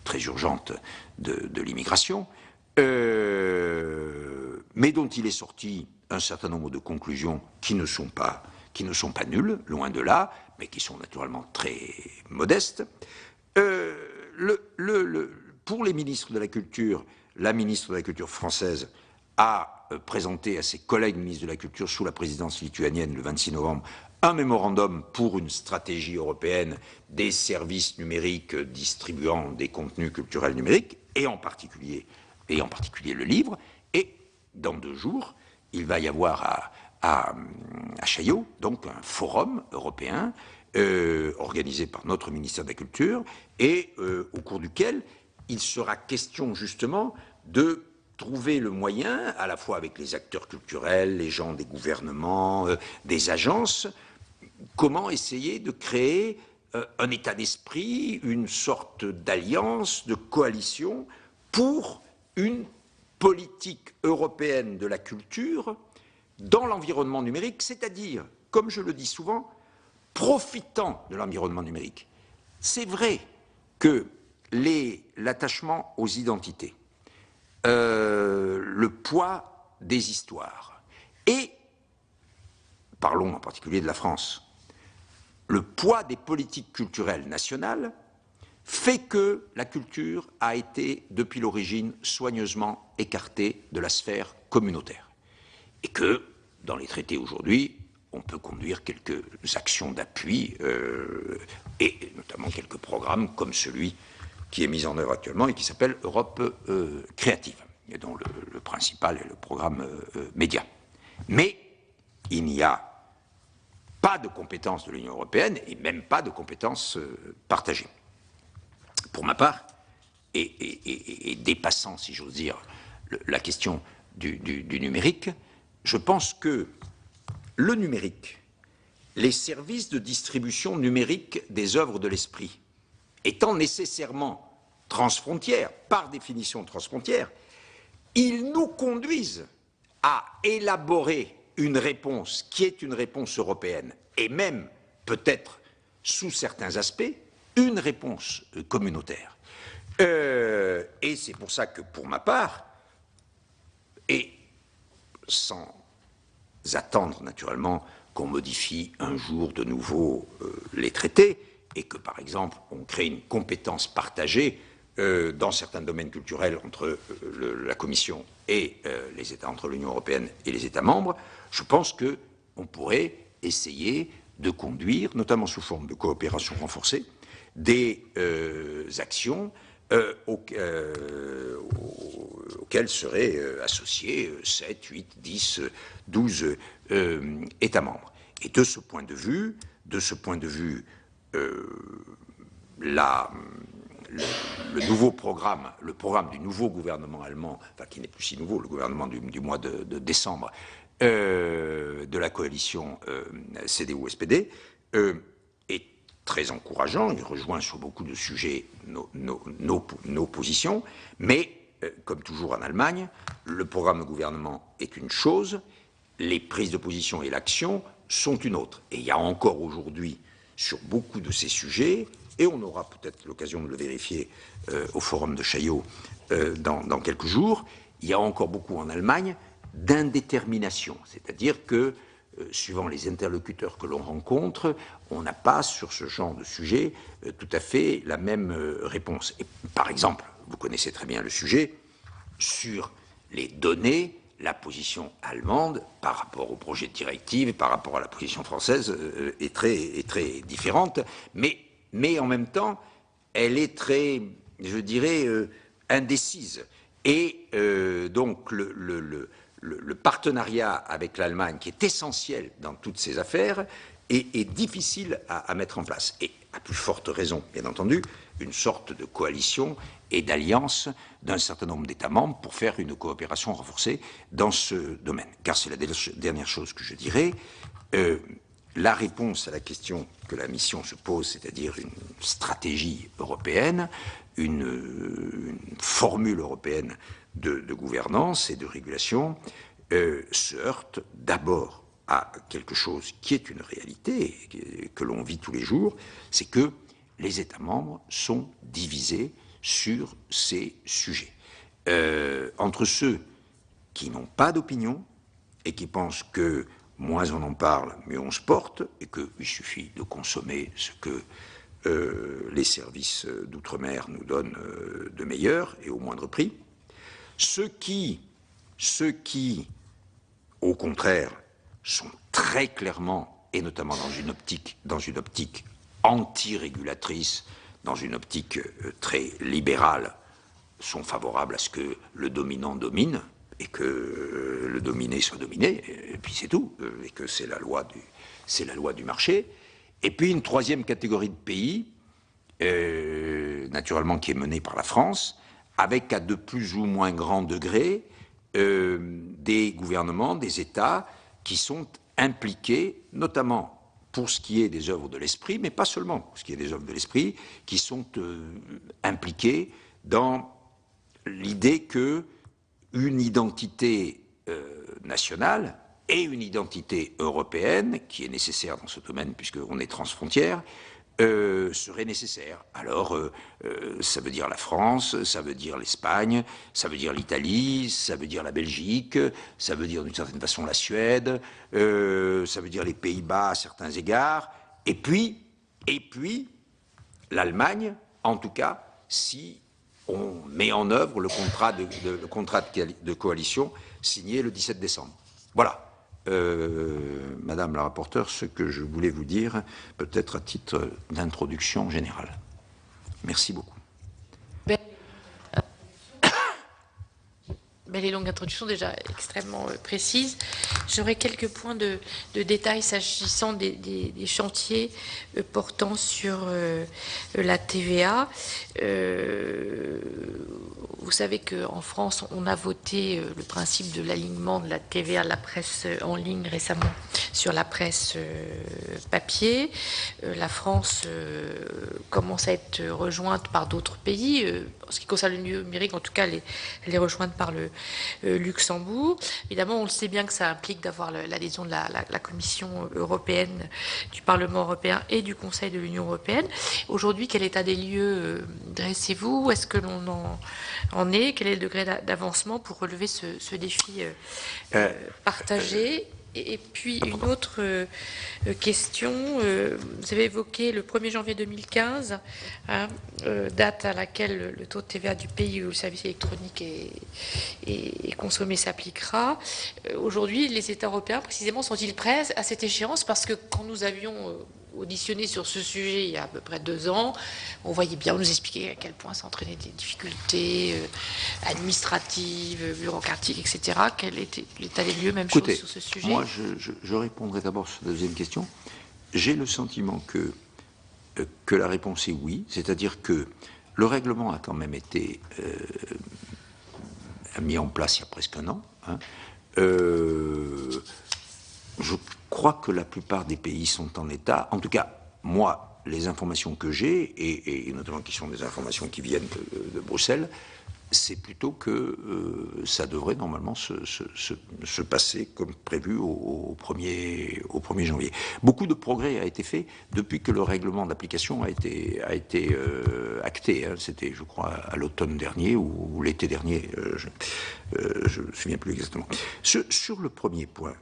très urgentes de l'immigration, mais dont il est sorti un certain nombre de conclusions qui ne sont pas nulles, loin de là, mais qui sont naturellement très modestes. Pour les ministres de la Culture, la ministre de la Culture française a présenté à ses collègues ministres de la Culture sous la présidence lituanienne le 26 novembre un mémorandum pour une stratégie européenne des services numériques distribuant des contenus culturels numériques, et en particulier le livre. Et dans 2 jours, il va y avoir à Chaillot, donc un forum européen organisé par notre ministère de la Culture, et au cours duquel il sera question justement de trouver le moyen, à la fois avec les acteurs culturels, les gens des gouvernements, des agences, comment essayer de créer un état d'esprit, une sorte d'alliance, de coalition pour une politique européenne de la culture dans l'environnement numérique, c'est-à-dire, comme je le dis souvent, profitant de l'environnement numérique. C'est vrai que l'attachement aux identités, le poids des histoires, et, parlons en particulier de la France, le poids des politiques culturelles nationales fait que la culture a été, depuis l'origine, soigneusement écartée de la sphère communautaire. Et que, dans les traités aujourd'hui, on peut conduire quelques actions d'appui, et notamment quelques programmes comme celui qui est mis en œuvre actuellement et qui s'appelle Europe créative, et dont le principal est le programme Média. Mais il n'y a pas de compétences de l'Union européenne et même pas de compétences partagées. Pour ma part, et dépassant, si j'ose dire, la question du numérique, je pense que le numérique, les services de distribution numérique des œuvres de l'esprit, étant nécessairement transfrontières, par définition transfrontières, ils nous conduisent à élaborer une réponse qui est une réponse européenne, et même, peut-être, sous certains aspects, une réponse communautaire. Et c'est pour ça que, pour ma part, et sans attendre naturellement qu'on modifie un jour de nouveau les traités et que, par exemple, on crée une compétence partagée dans certains domaines culturels entre la Commission et les États, entre l'Union européenne et les États membres. Je pense qu'on pourrait essayer de conduire, notamment sous forme de coopération renforcée, des actions auxquelles seraient associés 7, 8, 10, 12 États membres. Et de ce point de vue, le programme du nouveau gouvernement allemand, enfin qui n'est plus si nouveau, le gouvernement du mois de décembre, de la coalition CDU-SPD, est très encourageant. Il rejoint sur beaucoup de sujets nos positions, mais comme toujours en Allemagne, le programme de gouvernement est une chose, les prises de position et l'action sont une autre. Et il y a encore aujourd'hui, sur beaucoup de ces sujets, et on aura peut-être l'occasion de le vérifier au forum de Chaillot dans quelques jours, il y a encore beaucoup en Allemagne d'indétermination. C'est-à-dire que, suivant les interlocuteurs que l'on rencontre, on n'a pas, sur ce genre de sujet, tout à fait la même réponse. Et, par exemple, vous connaissez très bien le sujet, sur les données, la position allemande, par rapport au projet de directive et par rapport à la position française, est très différente, mais en même temps, elle est très, je dirais, indécise. Et donc, le partenariat avec l'Allemagne, qui est essentiel dans toutes ces affaires, est difficile à mettre en place. Et à plus forte raison, bien entendu, une sorte de coalition et d'alliance d'un certain nombre d'États membres pour faire une coopération renforcée dans ce domaine. Car c'est la dernière chose que je dirais. La réponse à la question que la mission se pose, c'est-à-dire une stratégie européenne, une formule européenne de gouvernance et de régulation, se heurte d'abord à quelque chose qui est une réalité, que l'on vit tous les jours, c'est que les États membres sont divisés sur ces sujets. Entre ceux qui n'ont pas d'opinion et qui pensent que moins on en parle, mieux on se porte, et qu'il suffit de consommer ce que les services d'outre-mer nous donnent de meilleur et au moindre prix. Ceux qui, au contraire, sont très clairement, et notamment dans une optique anti-régulatrice, dans une optique très libérale, sont favorables à ce que le dominant domine, et que le dominé soit dominé, et puis c'est tout, et que c'est la loi du marché. Et puis une troisième catégorie de pays, naturellement qui est menée par la France, avec à de plus ou moins grand degré des gouvernements, des États qui sont impliqués, notamment pour ce qui est des œuvres de l'esprit, mais pas seulement pour ce qui est des œuvres de l'esprit, qui sont impliqués dans l'idée que une identité nationale et une identité européenne, qui est nécessaire dans ce domaine puisqu'on est transfrontière, serait nécessaire. Alors, ça veut dire la France, ça veut dire l'Espagne, ça veut dire l'Italie, ça veut dire la Belgique, ça veut dire d'une certaine façon la Suède, ça veut dire les Pays-Bas à certains égards, et puis l'Allemagne, en tout cas, si on met en œuvre le contrat de coalition signé le 17 décembre. Voilà. Madame la rapporteure, ce que je voulais vous dire, peut-être à titre d'introduction générale. Merci beaucoup. Belle et longue introduction, déjà extrêmement précise. J'aurais quelques points de détail s'agissant des chantiers portant sur la TVA. Vous savez qu'en France, on a voté le principe de l'alignement de la TVA de la presse en ligne récemment sur la presse papier. La France commence à être rejointe par d'autres pays. En ce qui concerne le numérique, en tout cas, elle est rejointe par le Luxembourg. Évidemment, on le sait bien que ça implique d'avoir l'adhésion de la Commission européenne, du Parlement européen et du Conseil de l'Union européenne. Aujourd'hui, quel état des lieux dressez-vous? Où est-ce que l'on en est? Quel est le degré d'avancement pour relever ce défi partagé? Et puis une autre question, vous avez évoqué le 1er janvier 2015, hein, date à laquelle le taux de TVA du pays où le service électronique est consommé s'appliquera. Aujourd'hui, les États européens, précisément, sont-ils prêts à cette échéance? Parce que quand nous avions auditionné sur ce sujet il y a à peu près 2 ans, on voyait bien, on nous expliquait à quel point ça entraînait des difficultés administratives, bureaucratiques, etc. Quel était l'état des lieux, même chose sur ce sujet? Moi, je répondrai d'abord sur la deuxième question. J'ai le sentiment que la réponse est oui, c'est-à-dire que le règlement a quand même été mis en place il y a presque un an. Hein. Je crois que la plupart des pays sont en état, en tout cas, moi, les informations que j'ai, et notamment qui sont des informations qui viennent de Bruxelles, c'est plutôt que ça devrait normalement se passer comme prévu au 1er janvier. Beaucoup de progrès a été fait depuis que le règlement d'application a été acté. Hein. C'était, je crois, à l'automne dernier ou l'été dernier, je ne me souviens plus exactement. Sur le premier point,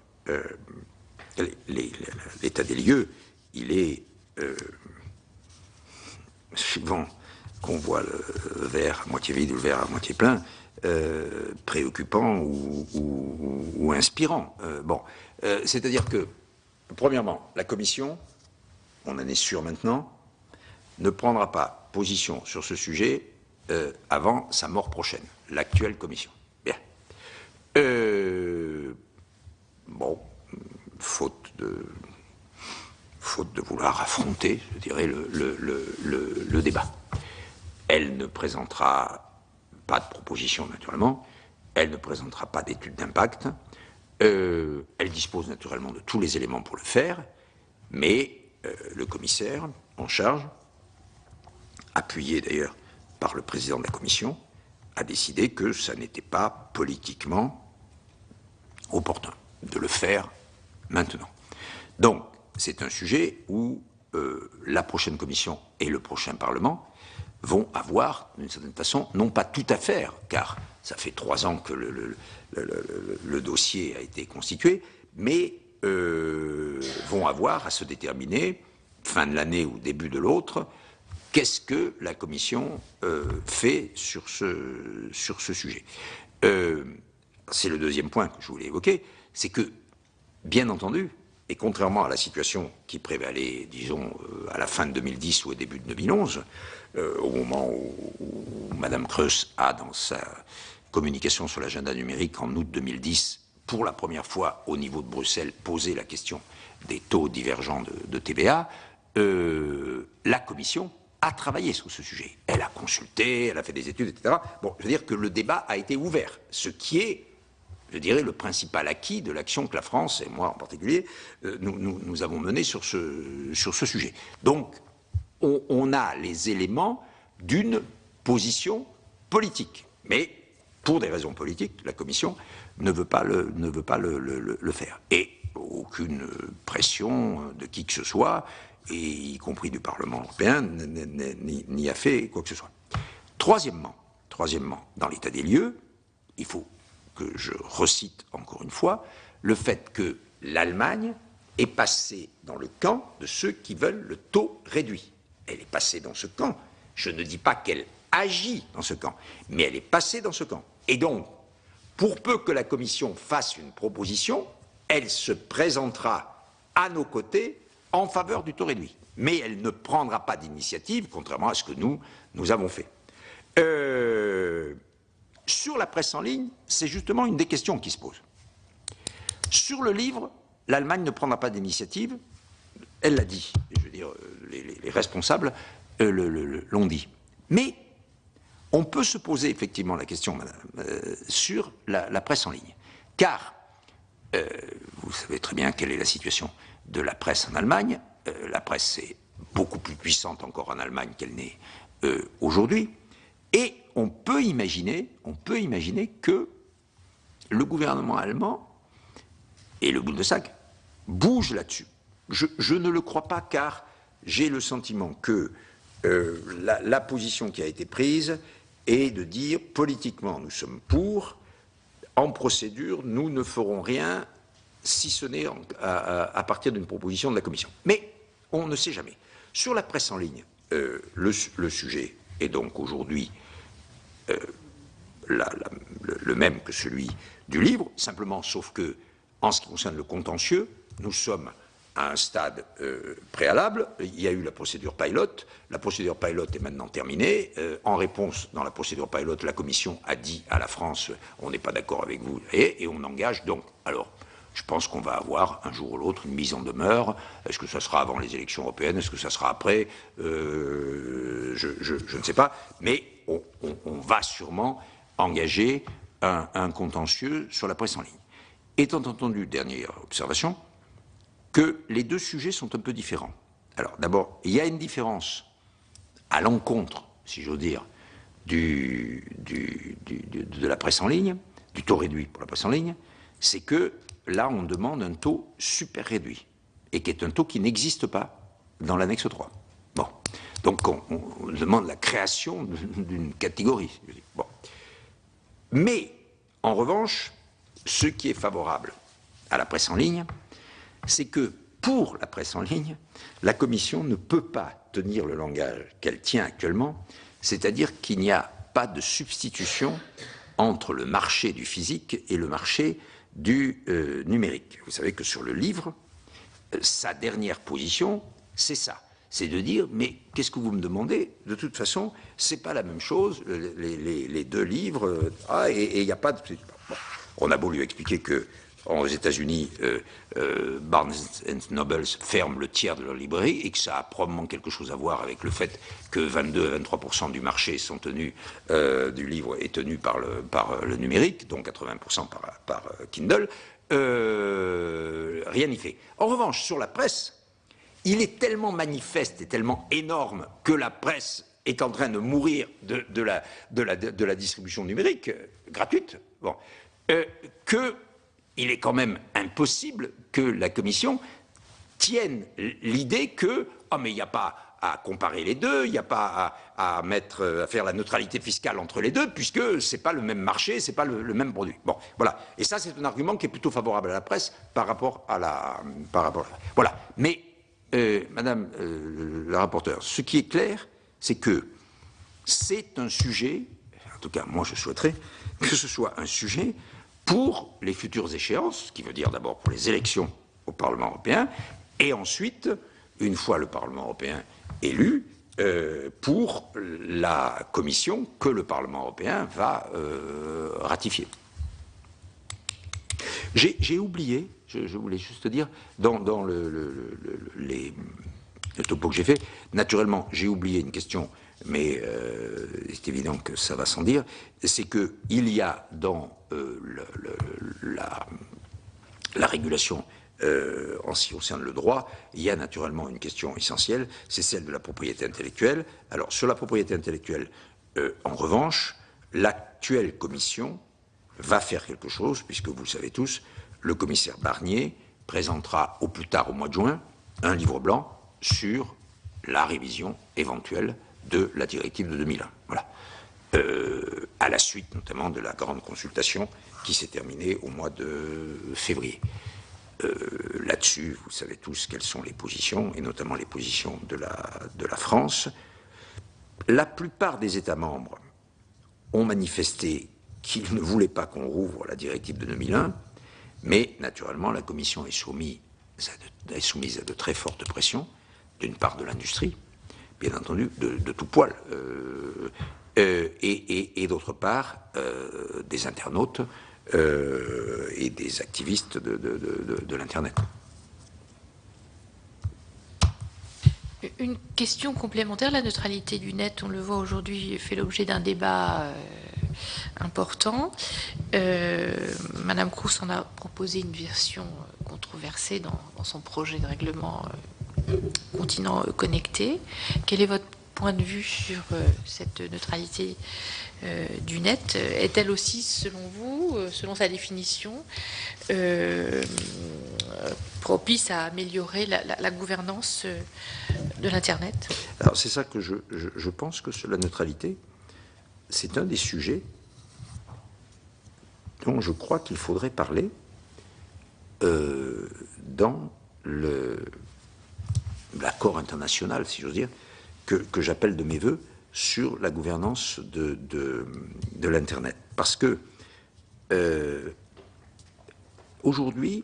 l'état des lieux, il est suivant qu'on voit le verre à moitié vide ou le verre à moitié plein, préoccupant ou inspirant. C'est-à-dire que, premièrement, la Commission, on en est sûr maintenant, ne prendra pas position sur ce sujet avant sa mort prochaine, l'actuelle Commission. Bien. Faute de vouloir affronter, je dirais, le débat. Elle ne présentera pas de proposition, naturellement. Elle ne présentera pas d'étude d'impact. Elle dispose naturellement de tous les éléments pour le faire, mais le commissaire en charge, appuyé d'ailleurs par le président de la Commission, a décidé que ça n'était pas politiquement opportun de le faire maintenant. Donc, c'est un sujet où la prochaine Commission et le prochain Parlement vont avoir, d'une certaine façon, non pas tout à faire, car ça fait 3 ans que le dossier a été constitué, mais vont avoir à se déterminer, fin de l'année ou début de l'autre, qu'est-ce que la Commission fait sur ce sujet. C'est le deuxième point que je voulais évoquer, c'est que, bien entendu, et contrairement à la situation qui prévalait, disons, à la fin de 2010 ou au début de 2011, au moment où Mme Kreus a, dans sa communication sur l'agenda numérique en août 2010, pour la première fois au niveau de Bruxelles, posé la question des taux divergents de TVA, la Commission a travaillé sur ce sujet. Elle a consulté, elle a fait des études, etc. Bon, je veux dire que le débat a été ouvert, ce qui est, je dirais, le principal acquis de l'action que la France, et moi en particulier, nous avons menée sur ce sujet. Donc, on a les éléments d'une position politique. Mais, pour des raisons politiques, la Commission ne veut pas le faire. Et aucune pression de qui que ce soit, et y compris du Parlement européen, n'y a fait quoi que ce soit. Troisièmement, dans l'état des lieux, il faut que je recite encore une fois, le fait que l'Allemagne est passée dans le camp de ceux qui veulent le taux réduit. Elle est passée dans ce camp. Je ne dis pas qu'elle agit dans ce camp, mais elle est passée dans ce camp. Et donc, pour peu que la Commission fasse une proposition, elle se présentera à nos côtés en faveur du taux réduit. Mais elle ne prendra pas d'initiative, contrairement à ce que nous avons fait. Sur la presse en ligne, c'est justement une des questions qui se pose. Sur le livre, l'Allemagne ne prendra pas d'initiative, elle l'a dit, je veux dire, les responsables l'ont dit. Mais on peut se poser effectivement la question, madame, sur la presse en ligne. Car, vous savez très bien quelle est la situation de la presse en Allemagne. La presse est beaucoup plus puissante encore en Allemagne qu'elle n'est aujourd'hui. Et on peut imaginer que le gouvernement allemand et le Bundestag bougent là-dessus. Je ne le crois pas, car j'ai le sentiment que la position qui a été prise est de dire politiquement nous sommes pour, en procédure nous ne ferons rien si ce n'est à partir d'une proposition de la Commission. Mais on ne sait jamais. Sur la presse en ligne, le sujet est donc aujourd'hui le même que celui du livre, simplement, sauf que, en ce qui concerne le contentieux, nous sommes à un stade préalable. Il y a eu la procédure pilote. La procédure pilote est maintenant terminée. En réponse, dans la procédure pilote, la Commission a dit à la France « on n'est pas d'accord avec vous » et on engage donc. Alors, je pense qu'on va avoir un jour ou l'autre une mise en demeure. Est-ce que ça sera avant les élections européennes? Est-ce que ça sera après? Je ne sais pas. Mais on va sûrement engager un contentieux sur la presse en ligne. Étant entendu, dernière observation, que les deux sujets sont un peu différents. Alors, d'abord, il y a une différence à l'encontre, si j'ose dire, de la presse en ligne, du taux réduit pour la presse en ligne, c'est que là, on demande un taux super réduit, et qui est un taux qui n'existe pas dans l'annexe 3. Bon. Donc, on demande la création d'une catégorie. Bon. Mais, en revanche, ce qui est favorable à la presse en ligne, c'est que pour la presse en ligne, la Commission ne peut pas tenir le langage qu'elle tient actuellement, c'est-à-dire qu'il n'y a pas de substitution entre le marché du physique et le marché du numérique. Vous savez que sur le livre, sa dernière position, c'est ça. C'est de dire, mais qu'est-ce que vous me demandez? De toute façon, c'est pas la même chose, les deux livres, et il n'y a pas de... Bon, on a beau lui expliquer que aux États-Unis, Barnes & Noble ferme le tiers de leur librairie et que ça a probablement quelque chose à voir avec le fait que 22 à 23% du marché sont tenus, du livre est tenu par le numérique, donc 80% par Kindle, rien n'y fait. En revanche, sur la presse, il est tellement manifeste et tellement énorme que la presse est en train de mourir de la distribution numérique gratuite, bon, qu'il est quand même impossible que la Commission tienne l'idée que mais il n'y a pas à comparer les deux, il n'y a pas à faire la neutralité fiscale entre les deux, puisque c'est pas le même marché, c'est pas le même produit. Bon, voilà. Et ça, c'est un argument qui est plutôt favorable à la presse par rapport à la... Voilà. Mais, Madame la rapporteure, ce qui est clair, c'est que c'est un sujet, en tout cas, moi je souhaiterais que ce soit un sujet pour les futures échéances, ce qui veut dire d'abord pour les élections au Parlement européen, et ensuite, une fois le Parlement européen élu, pour la Commission que le Parlement européen va ratifier. J'ai oublié, je voulais juste dire, dans le topo que j'ai fait, naturellement, j'ai oublié une question, mais c'est évident que ça va sans dire, c'est qu'il y a dans la régulation en ce qui concerne le droit, il y a naturellement une question essentielle, c'est celle de la propriété intellectuelle. Alors, sur la propriété intellectuelle, en revanche, l'actuelle commission va faire quelque chose, puisque vous le savez tous, le commissaire Barnier présentera au plus tard au mois de juin un livre blanc sur la révision éventuelle de la directive de 2001. Voilà. À la suite notamment de la grande consultation qui s'est terminée au mois de février. Là-dessus, vous savez tous quelles sont les positions, et notamment les positions de la France. La plupart des États membres ont manifesté qu'ils ne voulaient pas qu'on rouvre la directive de 2001, mais naturellement la Commission est soumise à de très fortes pressions, d'une part de l'industrie, bien entendu, de tout poil, et d'autre part des internautes et des activistes de l'Internet. Une question complémentaire, la neutralité du net, on le voit aujourd'hui, fait l'objet d'un débat important. Madame Kroes en a proposé une version controversée dans son projet de règlement continent connecté. Quel est votre point de vue sur cette neutralité du net? Est-elle aussi, selon vous, selon sa définition, propice à améliorer la gouvernance de l'Internet? Alors c'est ça que je pense que sur la neutralité, c'est un des sujets dont je crois qu'il faudrait parler dans l'accord international, si j'ose dire, que j'appelle de mes voeux sur la gouvernance de l'Internet. Parce que aujourd'hui,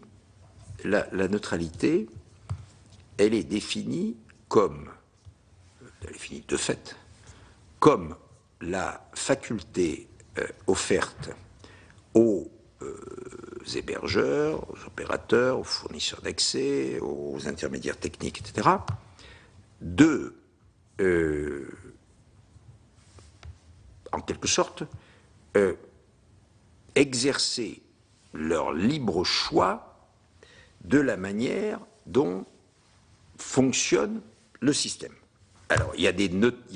la neutralité, elle est définie de fait, comme la faculté offerte aux hébergeurs, aux opérateurs, aux fournisseurs d'accès, aux intermédiaires techniques, etc., de, en quelque sorte, exercer leur libre choix de la manière dont fonctionne le système. Alors, il y a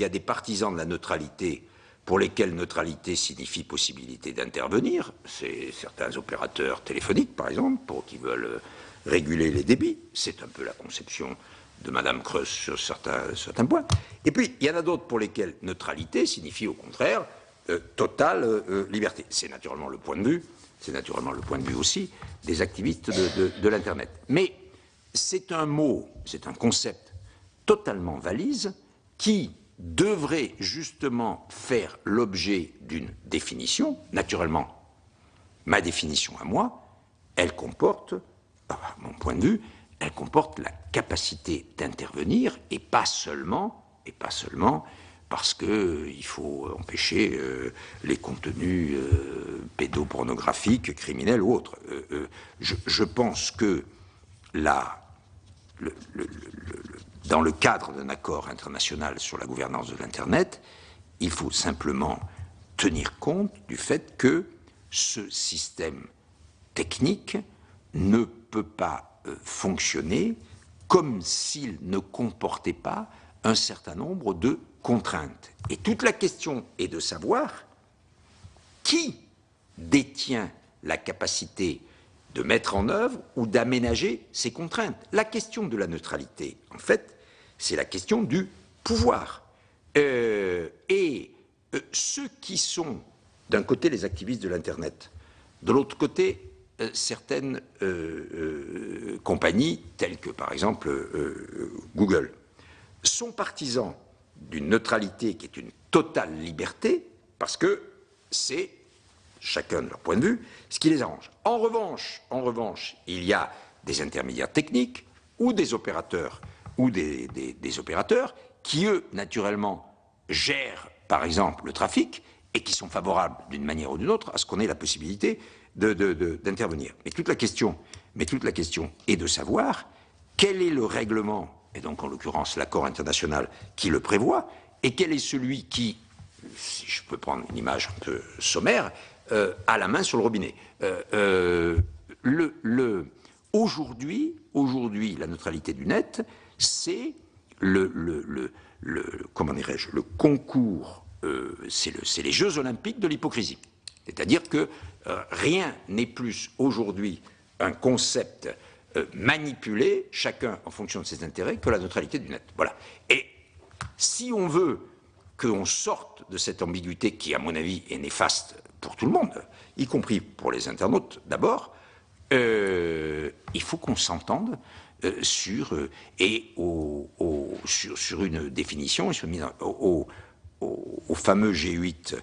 des partisans de la neutralité pour lesquels neutralité signifie possibilité d'intervenir. C'est certains opérateurs téléphoniques, par exemple, qui veulent réguler les débits. C'est un peu la conception de Madame Creus sur certains points. Et puis, il y en a d'autres pour lesquels neutralité signifie au contraire totale liberté. C'est naturellement le point de vue aussi des activistes de l'Internet. Mais c'est un mot, c'est un concept totalement valise qui devrait justement faire l'objet d'une définition. Naturellement, ma définition à moi, elle comporte, à mon point de vue, elle comporte la capacité d'intervenir et pas seulement parce qu'il faut empêcher les contenus pédopornographiques, criminels ou autres. Je pense que dans le cadre d'un accord international sur la gouvernance de l'Internet, il faut simplement tenir compte du fait que ce système technique ne peut pas fonctionner comme s'il ne comportait pas un certain nombre de contraintes. Et toute la question est de savoir qui détient la capacité de mettre en œuvre ou d'aménager ces contraintes. La question de la neutralité, en fait, c'est la question du pouvoir. Ceux qui sont, d'un côté, les activistes de l'Internet, de l'autre côté, certaines compagnies, telles que, par exemple, Google, sont partisans d'une neutralité qui est une totale liberté, parce que c'est, chacun de leur point de vue, ce qui les arrange. En revanche, il y a des intermédiaires techniques ou des opérateurs qui, eux, naturellement, gèrent, par exemple, le trafic et qui sont favorables, d'une manière ou d'une autre, à ce qu'on ait la possibilité d'intervenir. Mais toute la question est de savoir quel est le règlement, et donc en l'occurrence l'accord international qui le prévoit, et quel est celui qui, si je peux prendre une image un peu sommaire, a la main sur le robinet. Aujourd'hui, la neutralité du net, c'est comment dirais-je, le concours, c'est les Jeux Olympiques de l'hypocrisie. C'est-à-dire que rien n'est plus aujourd'hui un concept manipulé, chacun en fonction de ses intérêts, que la neutralité du net. Voilà. Et si on veut qu'on sorte de cette ambiguïté qui, à mon avis, est néfaste pour tout le monde, y compris pour les internautes d'abord, il faut qu'on s'entende sur une définition, au fameux G8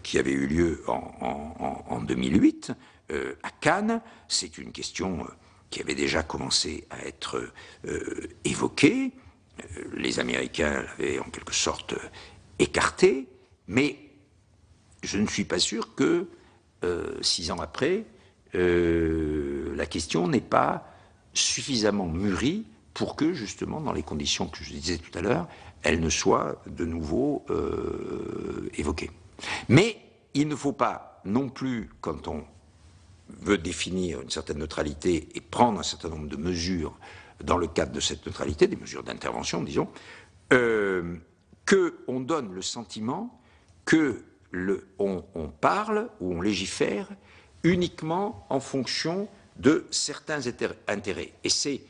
qui avait eu lieu en 2008 à Cannes. C'est une question qui avait déjà commencé à être évoquée. Les Américains l'avaient en quelque sorte écartée, mais je ne suis pas sûr que 6 ans après, la question n'est pas suffisamment mûrie pour que, justement, dans les conditions que je disais tout à l'heure, elle ne soit de nouveau évoquée. Mais il ne faut pas non plus, quand on veut définir une certaine neutralité et prendre un certain nombre de mesures dans le cadre de cette neutralité, des mesures d'intervention, disons, qu'on donne le sentiment que on parle ou on légifère uniquement en fonction de certains intérêts. Et c'est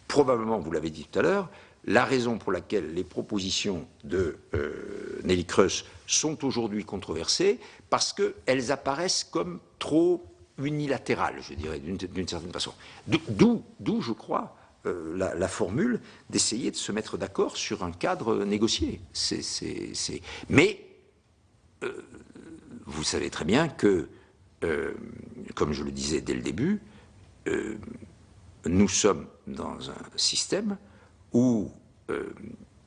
probablement, vous l'avez dit tout à l'heure, la raison pour laquelle les propositions de Nelly Creus sont aujourd'hui controversées, parce qu'elles apparaissent comme trop unilatérale, je dirais, d'une certaine façon. D'où, je crois, la formule d'essayer de se mettre d'accord sur un cadre négocié. Mais vous savez très bien que, comme je le disais dès le début, nous sommes dans un système où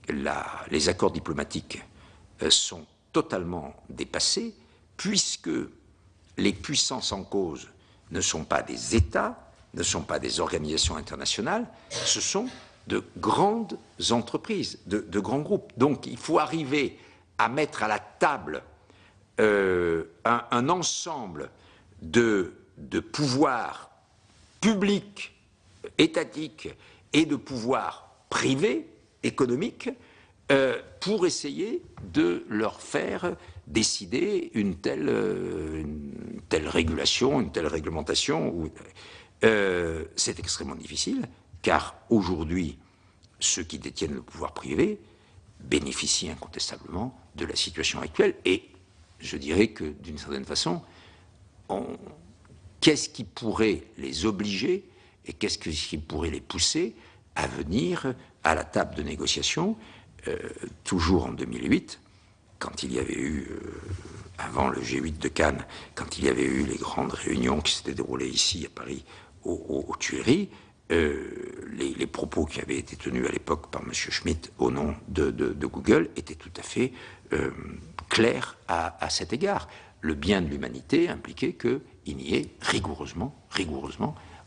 les accords diplomatiques sont totalement dépassés, puisque les puissances en cause ne sont pas des États, ne sont pas des organisations internationales, ce sont de grandes entreprises, de grands groupes. Donc il faut arriver à mettre à la table un ensemble de pouvoirs publics, étatiques et de pouvoirs privés, économiques, pour essayer de leur faire décider une telle régulation, une telle réglementation. C'est extrêmement difficile, car aujourd'hui, ceux qui détiennent le pouvoir privé bénéficient incontestablement de la situation actuelle. Et je dirais que, d'une certaine façon, qu'est-ce qui pourrait les obliger et qu'est-ce qui pourrait les pousser à venir à la table de négociation, toujours en 2008, quand il y avait eu, avant le G8 de Cannes, quand il y avait eu les grandes réunions qui s'étaient déroulées ici à Paris, aux Tuileries, les propos qui avaient été tenus à l'époque par M. Schmitt au nom de Google étaient tout à fait clairs à cet égard. Le bien de l'humanité impliquait qu'il n'y ait rigoureusement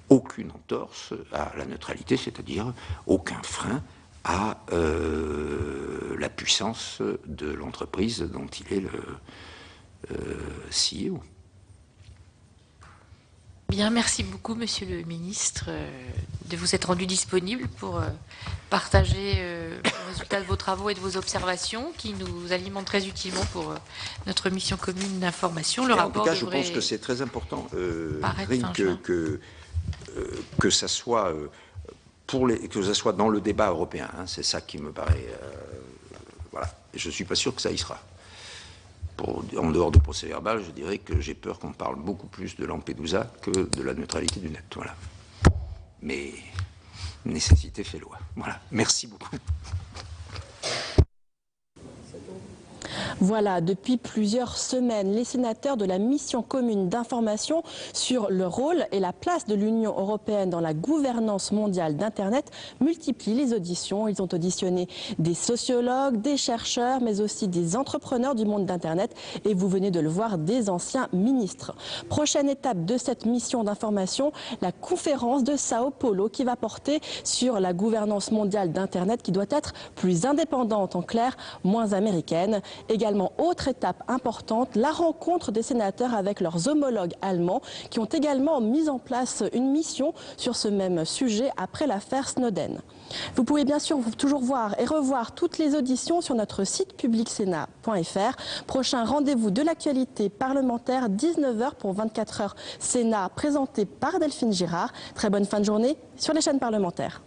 aucune entorse à la neutralité, c'est-à-dire aucun frein à la puissance de l'entreprise dont il est le CEO. Bien, merci beaucoup, Monsieur le Ministre, de vous être rendu disponible pour partager le résultat de vos travaux et de vos observations qui nous alimentent très utilement pour notre mission commune d'information. En tout cas, je pense que c'est très important que ça soit que ça soit dans le débat européen. Hein, c'est ça qui me paraît. Voilà. Et je ne suis pas sûr que ça y sera. En dehors du procès-verbal, je dirais que j'ai peur qu'on parle beaucoup plus de Lampedusa que de la neutralité du net. Voilà. Mais nécessité fait loi. Voilà. Merci beaucoup. Voilà, depuis plusieurs semaines, les sénateurs de la mission commune d'information sur le rôle et la place de l'Union européenne dans la gouvernance mondiale d'Internet multiplient les auditions. Ils ont auditionné des sociologues, des chercheurs, mais aussi des entrepreneurs du monde d'Internet et vous venez de le voir, des anciens ministres. Prochaine étape de cette mission d'information, la conférence de Sao Paulo qui va porter sur la gouvernance mondiale d'Internet qui doit être plus indépendante, en clair, moins américaine. Également, autre étape importante, la rencontre des sénateurs avec leurs homologues allemands qui ont également mis en place une mission sur ce même sujet après l'affaire Snowden. Vous pouvez bien sûr toujours voir et revoir toutes les auditions sur notre site publicsénat.fr. Prochain rendez-vous de l'actualité parlementaire, 19h pour 24h Sénat, présenté par Delphine Girard. Très bonne fin de journée sur les chaînes parlementaires.